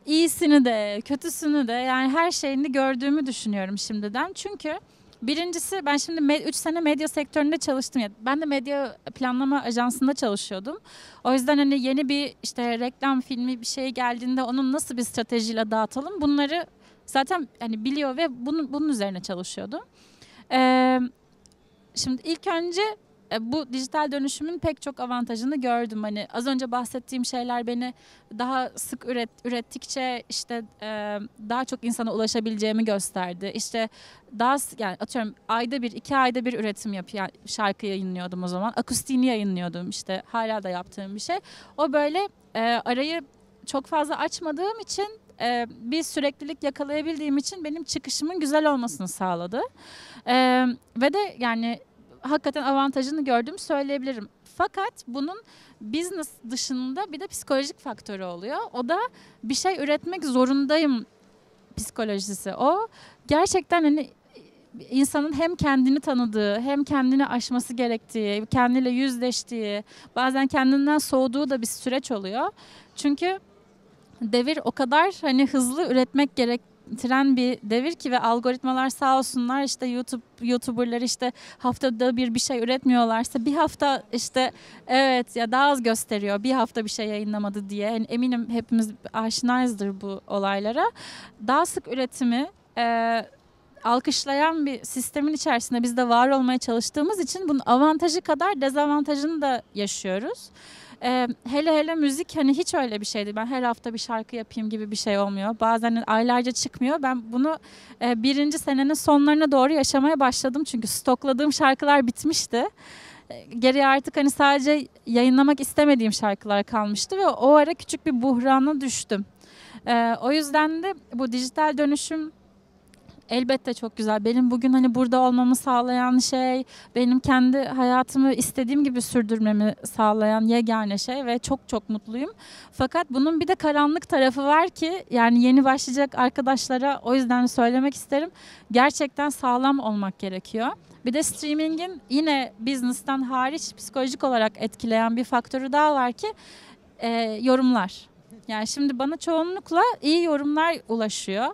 C: iyisini de kötüsünü de yani her şeyini gördüğümü düşünüyorum şimdiden. Çünkü birincisi, ben şimdi 3 sene medya sektöründe çalıştım. Ben de medya planlama ajansında çalışıyordum. O yüzden hani yeni bir işte reklam filmi bir şey geldiğinde onun nasıl bir stratejiyle dağıtalım, bunları zaten hani biliyor ve bunun üzerine çalışıyordum. Şimdi ilk önce bu dijital dönüşümün pek çok avantajını gördüm. Hani az önce bahsettiğim şeyler beni daha sık ürettikçe işte daha çok insana ulaşabileceğimi gösterdi. İşte daha yani atıyorum ayda bir, 2 ayda bir üretim yani şarkı yayınlıyordum o zaman. Akustiğini yayınlıyordum, işte hala da yaptığım bir şey. O böyle arayı çok fazla açmadığım için, bir süreklilik yakalayabildiğim için benim çıkışımın güzel olmasını sağladı. Ve de yani hakikaten avantajını gördüğümü söyleyebilirim. Fakat bunun business dışında bir de psikolojik faktörü oluyor. O da bir şey üretmek zorundayım psikolojisi. O gerçekten hani insanın hem kendini tanıdığı, hem kendini aşması gerektiği, kendiyle yüzleştiği, bazen kendinden soğuduğu da bir süreç oluyor. Çünkü devir o kadar hani hızlı üretmek gerektiren bir devir ki ve algoritmalar sağ olsunlar, işte YouTuber'lar işte haftada bir şey üretmiyorlarsa bir hafta işte evet ya daha az gösteriyor, bir hafta bir şey yayınlamadı diye. Yani eminim hepimiz aşinayızdır bu olaylara. Daha sık üretimi alkışlayan bir sistemin içerisinde biz de var olmaya çalıştığımız için bunun avantajı kadar dezavantajını da yaşıyoruz. Hele müzik hani hiç öyle bir şeydi. Ben her hafta bir şarkı yapayım gibi bir şey olmuyor. Bazen aylarca çıkmıyor. Ben bunu birinci senenin sonlarına doğru yaşamaya başladım. Çünkü stokladığım şarkılar bitmişti. Geriye artık hani sadece yayınlamak istemediğim şarkılar kalmıştı ve o ara küçük bir buhrana düştüm. O yüzden de bu dijital dönüşüm elbette çok güzel. Benim bugün hani burada olmamı sağlayan şey, benim kendi hayatımı istediğim gibi sürdürmemi sağlayan yegane şey ve çok çok mutluyum. Fakat bunun bir de karanlık tarafı var ki yani yeni başlayacak arkadaşlara o yüzden söylemek isterim. Gerçekten sağlam olmak gerekiyor. Bir de streaming'in yine business'tan hariç psikolojik olarak etkileyen bir faktörü daha var ki yorumlar. Yani şimdi bana çoğunlukla iyi yorumlar ulaşıyor.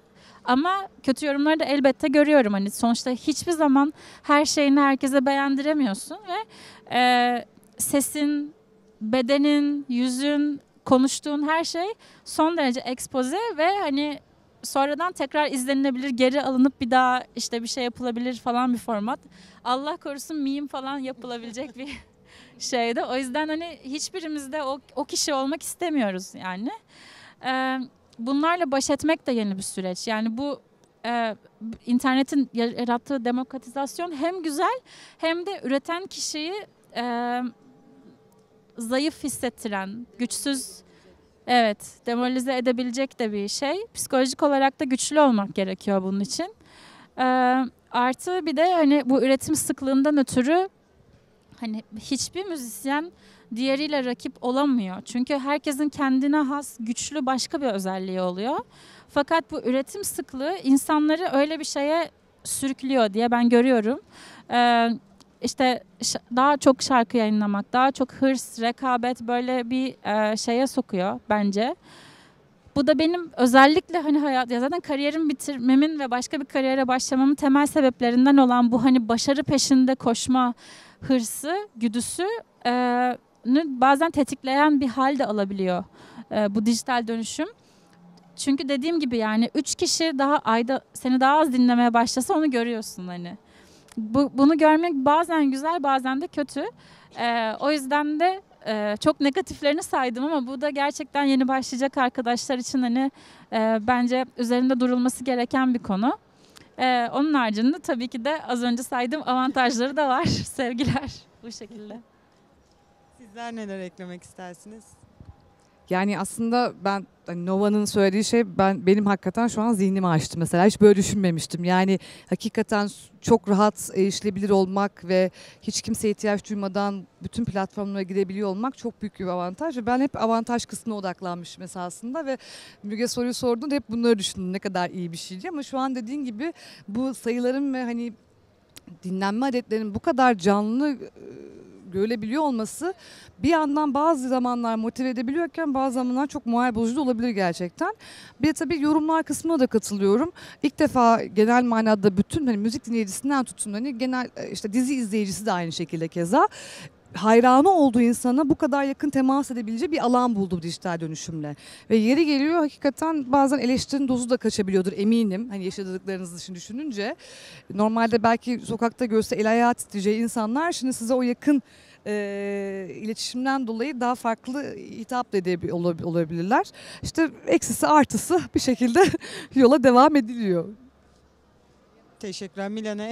C: Ama kötü yorumları da elbette görüyorum. Hani sonuçta hiçbir zaman her şeyini herkese beğendiremiyorsun ve sesin, bedenin, yüzün, konuştuğun her şey son derece ekspoze ve hani sonradan tekrar izlenilebilir, geri alınıp bir daha işte bir şey yapılabilir falan bir format. Allah korusun meme falan yapılabilecek bir şeyde. O yüzden hani hiçbirimiz de o kişi olmak istemiyoruz yani. Bunlarla baş etmek de yeni bir süreç. Yani bu internetin yarattığı demokratizasyon hem güzel hem de üreten kişiyi zayıf hissettiren, güçsüz, evet, demoralize edebilecek de bir şey. Psikolojik olarak da güçlü olmak gerekiyor bunun için. Artı bir de hani bu üretim sıklığından ötürü hani hiçbir müzisyen diğeriyle rakip olamıyor. Çünkü herkesin kendine has, güçlü başka bir özelliği oluyor. Fakat bu üretim sıklığı insanları öyle bir şeye sürüklüyor diye ben görüyorum. İşte daha çok şarkı yayınlamak, daha çok hırs, rekabet böyle bir şeye sokuyor bence. Bu da benim özellikle hani ya zaten kariyerimi bitirmemin ve başka bir kariyere başlamamın temel sebeplerinden olan bu hani başarı peşinde koşma hırsı, güdüsü bazen tetikleyen bir hal de alabiliyor bu dijital dönüşüm. Çünkü dediğim gibi yani 3 kişi daha ayda seni daha az dinlemeye başlasa onu görüyorsun hani. Bunu görmek bazen güzel bazen de kötü. O yüzden de çok negatiflerini saydım ama bu da gerçekten yeni başlayacak arkadaşlar için hani bence üzerinde durulması gereken bir konu. Onun haricinde tabii ki de az önce saydığım avantajları da var. Sevgiler bu şekilde.
A: Sizler neler eklemek istersiniz?
B: Yani aslında ben hani Nova'nın söylediği şey benim hakikaten şu an zihnimi açtı mesela. Hiç böyle düşünmemiştim. Yani hakikaten çok rahat erişilebilir olmak ve hiç kimseye ihtiyaç duymadan bütün platformlara girebiliyor olmak çok büyük bir avantaj. Ve ben hep avantaj kısmına odaklanmışım esasında ve Müge soruyu sorduğunda hep bunları düşündüm. Ne kadar iyi bir şey diye ama şu an dediğin gibi bu sayıların ve hani dinlenme adetlerinin bu kadar canlı görülebiliyor olması bir yandan bazı zamanlar motive edebiliyorken bazı zamanlar çok moral bozucu da olabilir gerçekten. Bir de tabii yorumlar kısmına da katılıyorum. İlk defa genel manada bütün hani müzik dinleyicisinden tutun hani genel işte dizi izleyicisi de aynı şekilde keza hayranı olduğu insana bu kadar yakın temas edebileceği bir alan buldu dijital dönüşümle. Ve yeri geliyor hakikaten bazen eleştirinin dozu da kaçabiliyordur eminim. Hani yaşadıklarınızı için düşününce. Normalde belki sokakta görse el ayağı titreyeceği insanlar şimdi size o yakın iletişimden dolayı daha farklı hitap da olabilirler. İşte eksisi artısı bir şekilde yola devam ediliyor.
A: Teşekkürler Milena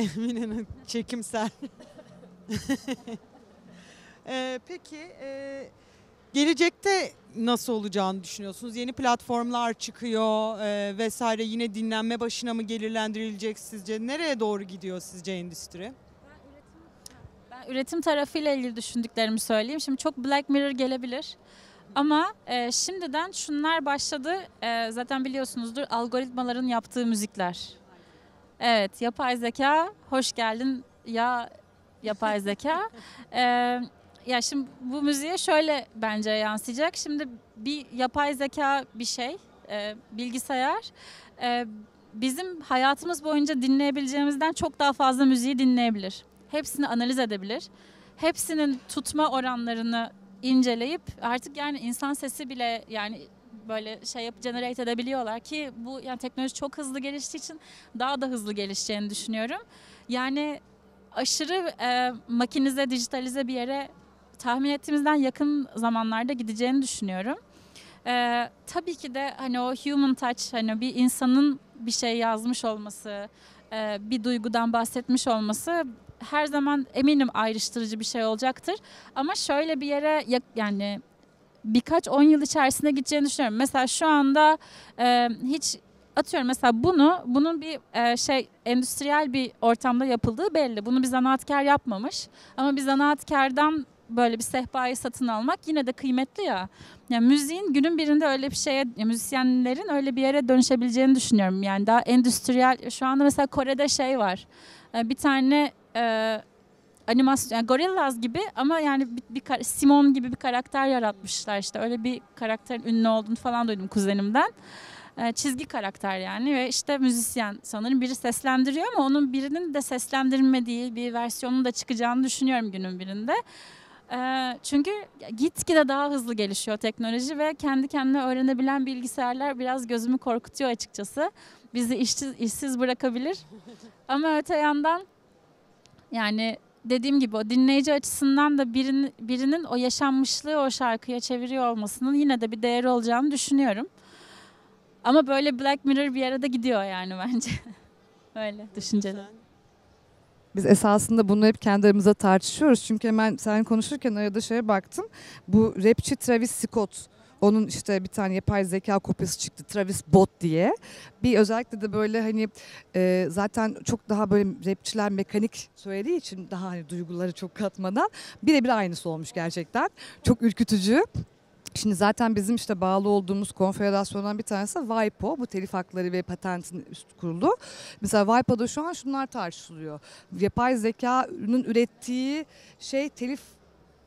A: çekimsel. Peki gelecekte nasıl olacağını düşünüyorsunuz? Yeni platformlar çıkıyor vesaire yine dinlenme başına mı gelirlendirilecek sizce? Nereye doğru gidiyor sizce endüstri?
C: Ben üretim tarafıyla ilgili düşündüklerimi söyleyeyim. Şimdi çok Black Mirror gelebilir. Ama şimdiden şunlar başladı. Zaten biliyorsunuzdur algoritmaların yaptığı müzikler. Evet, yapay zeka, hoş geldin ya yapay zeka. Ya şimdi bu müziğe şöyle bence yansıyacak. Şimdi bir yapay zeka bir şey, bilgisayar. Bizim hayatımız boyunca dinleyebileceğimizden çok daha fazla müziği dinleyebilir. Hepsini analiz edebilir. Hepsinin tutma oranlarını inceleyip artık yani insan sesi bile yani böyle generate edebiliyorlar ki bu yani teknoloji çok hızlı geliştiği için daha da hızlı gelişeceğini düşünüyorum. Yani aşırı makinize, dijitalize bir yere tahmin ettiğimizden yakın zamanlarda gideceğini düşünüyorum. Tabii ki de hani o human touch, hani bir insanın bir şey yazmış olması, bir duygudan bahsetmiş olması her zaman eminim ayrıştırıcı bir şey olacaktır. Ama şöyle bir yere yani birkaç 10 yıl içerisinde gideceğini düşünüyorum. Mesela şu anda hiç atıyorum mesela bunun bir endüstriyel bir ortamda yapıldığı belli. Bunu bir zanaatkar yapmamış. Ama bir zanaatkardan böyle bir sehpayı satın almak yine de kıymetli ya. Yani müziğin günün birinde öyle bir şeye, müzisyenlerin öyle bir yere dönüşebileceğini düşünüyorum. Yani daha endüstriyel. Şu anda mesela Kore'de şey var. Bir tane animasyon, yani Gorillaz gibi ama yani Simon gibi bir karakter yaratmışlar işte. Öyle bir karakterin ünlü olduğunu falan duydum kuzenimden. Çizgi karakter yani ve işte müzisyen sanırım biri seslendiriyor ama onun birinin de seslendirmediği bir versiyonun da çıkacağını düşünüyorum günün birinde. Çünkü gitgide daha hızlı gelişiyor teknoloji ve kendi kendine öğrenebilen bilgisayarlar biraz gözümü korkutuyor açıkçası. Bizi işsiz bırakabilir. Ama öte yandan yani dediğim gibi o dinleyici açısından da birinin o yaşanmışlığı o şarkıya çeviriyor olmasının yine de bir değeri olacağını düşünüyorum. Ama böyle Black Mirror bir yere de gidiyor yani bence. Öyle düşünceli.
B: Biz esasında bunu hep kendi aramızda tartışıyoruz. Çünkü hemen sen konuşurken arada şeye baktım. Bu rapçi Travis Scott. Onun işte bir tane yapay zeka kopyası çıktı. Travis Bot diye. Bir özellikle de böyle hani zaten çok daha böyle rapçiler mekanik söylediği için daha hani duyguları çok katmadan birebir aynısı olmuş gerçekten. Çok ürkütücü. Şimdi zaten bizim işte bağlı olduğumuz konfederasyondan bir tanesi WIPO. Bu telif hakları ve patentin üst kurulu. Mesela WIPO'da şu an şunlar tartışılıyor. Yapay zekanın ürettiği şey telif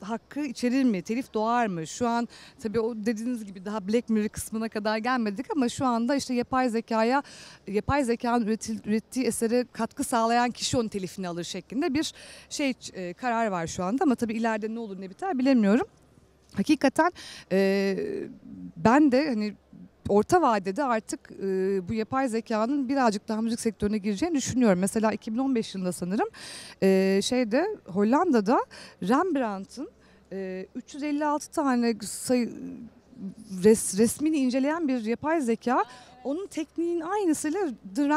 B: hakkı içerir mi? Telif doğar mı? Şu an tabii o dediğiniz gibi daha Black Mirror kısmına kadar gelmedik ama şu anda işte yapay zekanın ürettiği esere katkı sağlayan kişi onun telifini alır şeklinde bir karar var şu anda ama tabii ileride ne olur ne biter bilemiyorum. Hakikaten ben de hani orta vadede artık bu yapay zekanın birazcık daha müzik sektörüne gireceğini düşünüyorum. Mesela 2015 yılında sanırım Hollanda'da Rembrandt'ın 356 tane resmini inceleyen bir yapay zeka onun tekniğin aynısıyla The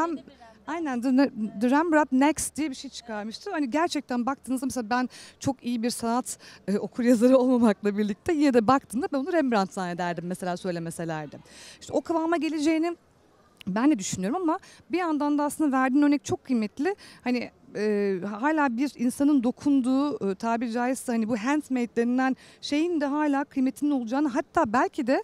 B: Rembrandt Next diye bir şey çıkarmıştı. Hani gerçekten baktığınızda mesela ben çok iyi bir sanat okuryazarı olmamakla birlikte yine de baktığımda ben onu Rembrandt zannederdim mesela söylemeselerdi. İşte o kıvama geleceğini ben de düşünüyorum ama bir yandan da aslında verdiğin örnek çok kıymetli. Hani hala bir insanın dokunduğu tabiri caizse hani bu handmade denilen şeyin de hala kıymetinin olacağını hatta belki de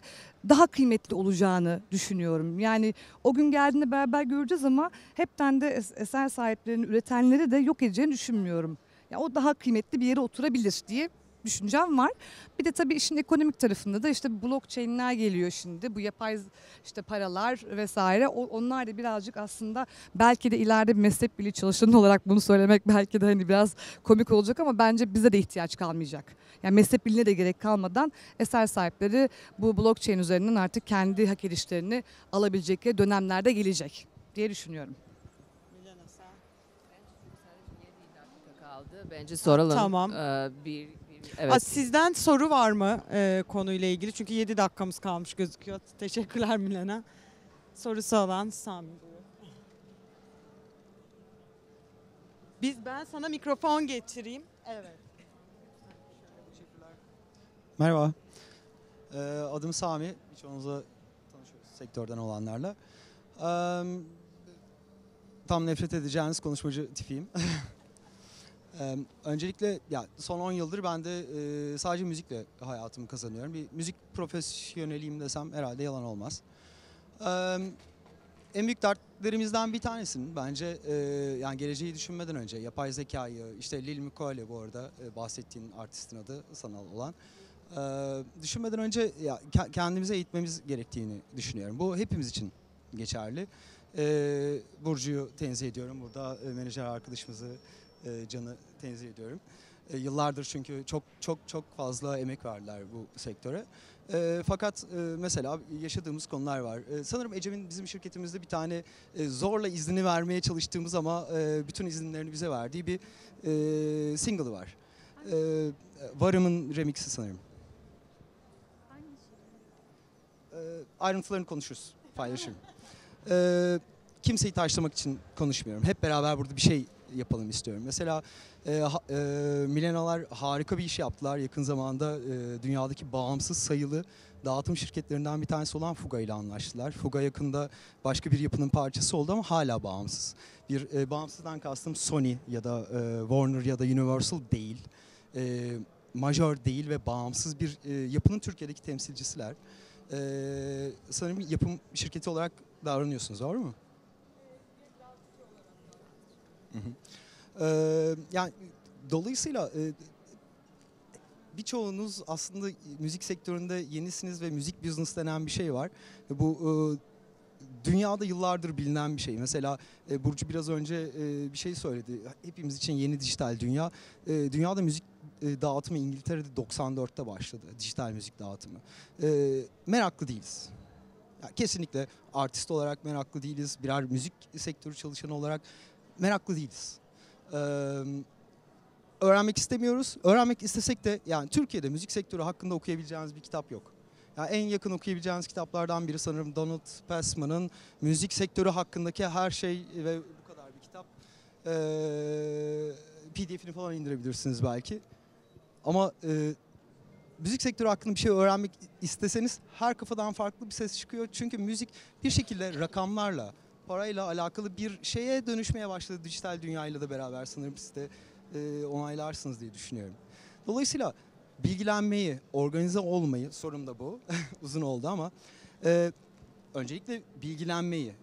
B: daha kıymetli olacağını düşünüyorum. Yani o gün geldiğinde beraber göreceğiz ama hepten de eser sahiplerinin üretenleri de yok edeceğini düşünmüyorum. Ya o daha kıymetli bir yere oturabilir diye düşüncem var. Bir de tabii işin ekonomik tarafında da işte blockchain'ler geliyor şimdi. Bu yapay işte paralar vesaire. Onlar da birazcık aslında belki de ileride bir meslek birliği çalışanı olarak bunu söylemek belki de hani biraz komik olacak ama bence bize de ihtiyaç kalmayacak. Yani meslek birliğine de gerek kalmadan eser sahipleri bu blockchain üzerinden artık kendi hak edişlerini alabilecekleri dönemlerde gelecek diye düşünüyorum.
D: Kaldı. Bence soralım.
A: Tamam.
D: Evet.
A: Sizden soru var mı konuyla ilgili? Çünkü 7 dakikamız kalmış gözüküyor. Teşekkürler Milena. Sorusu olan Sami. Ben sana mikrofon getireyim. Evet.
E: Merhaba. Adım Sami. Birçoğunuzla tanışıyoruz sektörden olanlarla. Tam nefret edeceğiniz konuşmacı tipiyim. Öncelikle ya son 10 yıldır ben de sadece müzikle hayatımı kazanıyorum. Bir müzik profesyoneliyim desem herhalde yalan olmaz. En büyük dertlerimizden bir tanesinin bence yani geleceği düşünmeden önce yapay zekayı, işte Lil Mikoyle bu arada bahsettiğin artistin adı sanal olan. Düşünmeden önce ya kendimize eğitmemiz gerektiğini düşünüyorum. Bu hepimiz için geçerli. Burcu'yu tenzih ediyorum. Burada menajer arkadaşımızı Can'ı tenzih ediyorum. Yıllardır çünkü çok fazla emek verdiler bu sektöre. Fakat mesela yaşadığımız konular var. Sanırım Ecem'in bizim şirketimizde bir tane zorla iznini vermeye çalıştığımız ama bütün izinlerini bize verdiği bir single'ı var. Varım'ın remix'i sanırım. Ayrıntılarını konuşuruz, paylaşırım. Kimseyi taşlamak için konuşmuyorum. Hep beraber burada bir şey yapalım istiyorum. Mesela Milenolar harika bir iş yaptılar. Yakın zamanda dünyadaki bağımsız sayılı dağıtım şirketlerinden bir tanesi olan Fuga ile anlaştılar. Fuga yakında başka bir yapının parçası oldu ama hala bağımsız. Bağımsızdan kastım Sony ya da Warner ya da Universal değil. Majör değil ve bağımsız bir yapının Türkiye'deki temsilcisiler. Sanırım yapım şirketi olarak davranıyorsunuz, doğru mu? Hı hı. Yani dolayısıyla birçoğunuz aslında müzik sektöründe yenisiniz ve müzik business denen bir şey var. Bu dünyada yıllardır bilinen bir şey. Mesela Burcu biraz önce bir şey söyledi. Hepimiz için yeni dijital dünya. Dünyada müzik dağıtımı İngiltere'de 94'te başladı. Dijital müzik dağıtımı. Meraklı değiliz. Yani kesinlikle artist olarak meraklı değiliz. Birer müzik sektörü çalışanı olarak meraklı değiliz. Öğrenmek istemiyoruz. Öğrenmek istesek de yani Türkiye'de müzik sektörü hakkında okuyabileceğiniz bir kitap yok. Yani en yakın okuyabileceğiniz kitaplardan biri sanırım Donald Passman'ın Müzik Sektörü Hakkındaki Her Şey ve bu kadar bir kitap. PDF'ini falan indirebilirsiniz belki. Ama müzik sektörü hakkında bir şey öğrenmek isteseniz her kafadan farklı bir ses çıkıyor. Çünkü müzik bir şekilde rakamlarla, parayla alakalı bir şeye dönüşmeye başladı dijital dünyayla da beraber, sanırım siz de onaylarsınız diye düşünüyorum. Dolayısıyla bilgilenmeyi, organize olmayı, sorum da bu, uzun oldu ama öncelikle bilgilenmeyi,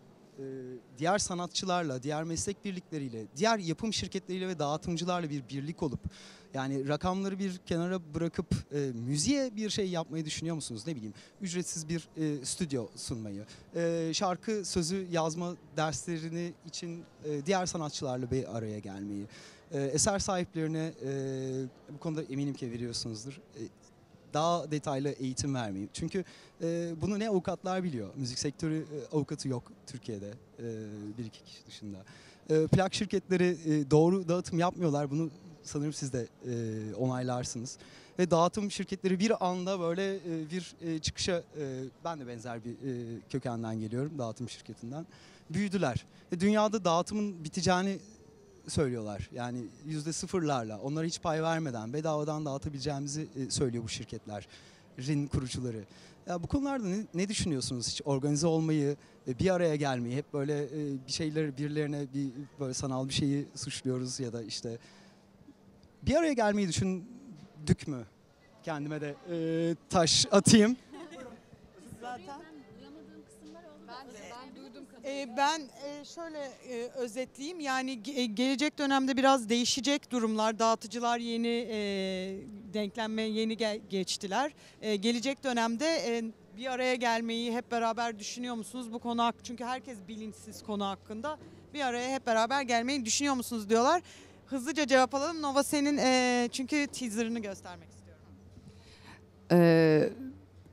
E: diğer sanatçılarla, diğer meslek birlikleriyle, diğer yapım şirketleriyle ve dağıtımcılarla bir birlik olup, yani rakamları bir kenara bırakıp müziğe bir şey yapmayı düşünüyor musunuz? Ne bileyim, ücretsiz bir stüdyo sunmayı, şarkı sözü yazma derslerini için diğer sanatçılarla bir araya gelmeyi, eser sahiplerine bu konuda eminim ki veriyorsunuzdur. Daha detaylı eğitim vermeyi. Çünkü bunu ne avukatlar biliyor. Müzik sektörü avukatı yok Türkiye'de bir iki kişi dışında. Plak şirketleri doğru dağıtım yapmıyorlar. Bunu sanırım siz de onaylarsınız. Ve dağıtım şirketleri bir anda böyle bir çıkışa, ben de benzer bir kökenden geliyorum, dağıtım şirketinden. Büyüdüler. Dünyada dağıtımın biteceğini söylüyorlar. Yani %0'larla, onlara hiç pay vermeden bedavadan dağıtabileceğimizi söylüyor bu şirketlerin kurucuları. Ya bu konularda ne düşünüyorsunuz? Hiç organize olmayı, bir araya gelmeyi, hep böyle bir şeyleri birilerine bir böyle sanal bir şeyi suçluyoruz ya da işte bir araya gelmeyi düşündük mü? Kendime de taş atayım.
A: Zaten ben şöyle özetleyeyim, yani gelecek dönemde biraz değişecek durumlar. Dağıtıcılar yeni denklenmeye yeni geçtiler. Gelecek dönemde bir araya gelmeyi hep beraber düşünüyor musunuz bu konu hakkında? Çünkü herkes bilinçsiz konu hakkında. Bir araya hep beraber gelmeyi düşünüyor musunuz diyorlar. Hızlıca cevap alalım. Nova, senin çünkü teaser'ını göstermek istiyorum.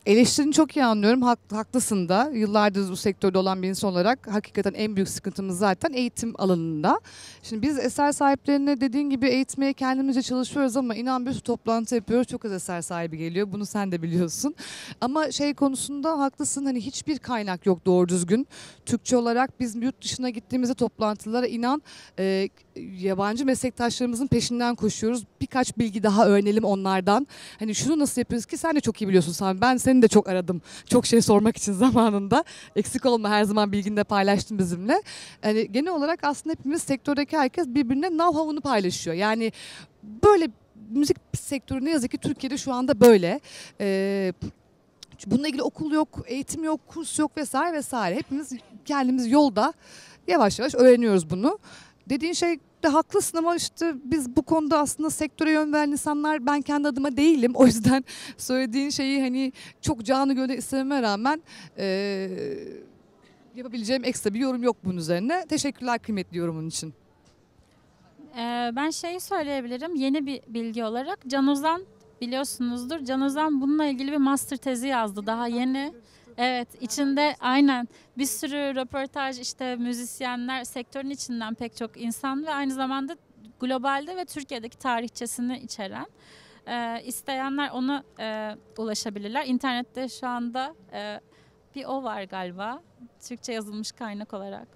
B: Eleştirini çok iyi anlıyorum. Haklısın da. Yıllardır bu sektörde olan bir insan olarak hakikaten en büyük sıkıntımız zaten eğitim alanında. Şimdi biz eser sahiplerine dediğin gibi eğitmeye kendimizce çalışıyoruz ama inan bir toplantı yapıyoruz. Çok az eser sahibi geliyor. Bunu sen de biliyorsun. Ama şey konusunda haklısın. Hani hiçbir kaynak yok doğru düzgün. Türkçe olarak biz yurt dışına gittiğimizde toplantılara inan yabancı meslektaşlarımızın peşinden koşuyoruz. Birkaç bilgi daha öğrenelim onlardan. Hani şunu nasıl yapıyoruz ki sen de çok iyi biliyorsun Sami. Ben seni de çok aradım. Çok şey sormak için zamanında. Eksik olma, her zaman bilgini de paylaştın bizimle. Yani genel olarak aslında hepimiz sektördeki herkes birbirine know-how'unu paylaşıyor. Yani böyle müzik sektörü ne yazık ki Türkiye'de şu anda böyle. Bununla ilgili okul yok, eğitim yok, kurs yok vesaire vesaire. Hepimiz kendimiz yolda yavaş yavaş öğreniyoruz bunu. Dediğin şey de haklısın ama işte biz bu konuda aslında sektöre yön veren insanlar, ben kendi adıma değilim. O yüzden söylediğin şeyi hani çok canı gönülden istememe rağmen yapabileceğim ekstra bir yorum yok bunun üzerine. Teşekkürler kıymetli yorumun için.
C: Ben şeyi söyleyebilirim, yeni bir bilgi olarak. Can Ozan, biliyorsunuzdur. Can Ozan bununla ilgili bir master tezi yazdı daha yeni. Evet, içinde aynen bir sürü röportaj, işte müzisyenler, sektörün içinden pek çok insan ve aynı zamanda globalde ve Türkiye'deki tarihçesini içeren. İsteyenler ona ulaşabilirler. İnternette şu anda bir o var galiba, Türkçe yazılmış kaynak olarak.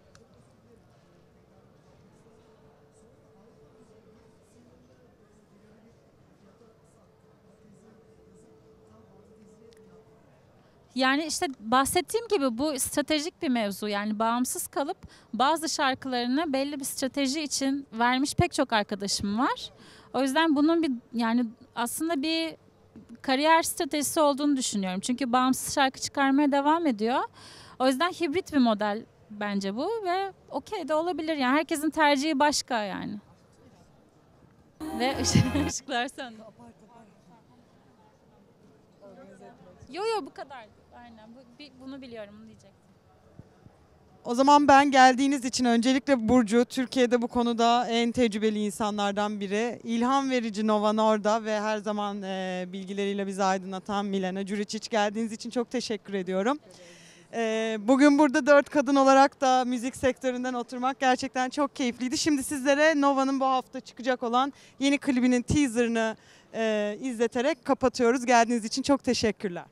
C: Yani işte bahsettiğim gibi bu stratejik bir mevzu. Yani bağımsız kalıp bazı şarkılarını belli bir strateji için vermiş pek çok arkadaşım var. O yüzden bunun bir yani aslında bir kariyer stratejisi olduğunu düşünüyorum. Çünkü bağımsız şarkı çıkarmaya devam ediyor. O yüzden hibrit bir model bence bu ve okey de olabilir. Yani herkesin tercihi başka yani. Ve ışıklar söndü. Yo bu kadar. Aynen. Bunu biliyorum, bunu diyecektim.
A: O zaman ben geldiğiniz için öncelikle Burcu, Türkiye'de bu konuda en tecrübeli insanlardan biri. İlham verici Nova Norda ve her zaman bilgileriyle bizi aydınlatan Milena Đuričić, geldiğiniz için çok teşekkür ediyorum. Bugün burada 4 kadın olarak da müzik sektöründen oturmak gerçekten çok keyifliydi. Şimdi sizlere Nova'nın bu hafta çıkacak olan yeni klibinin teaserını izleterek kapatıyoruz. Geldiğiniz için çok teşekkürler.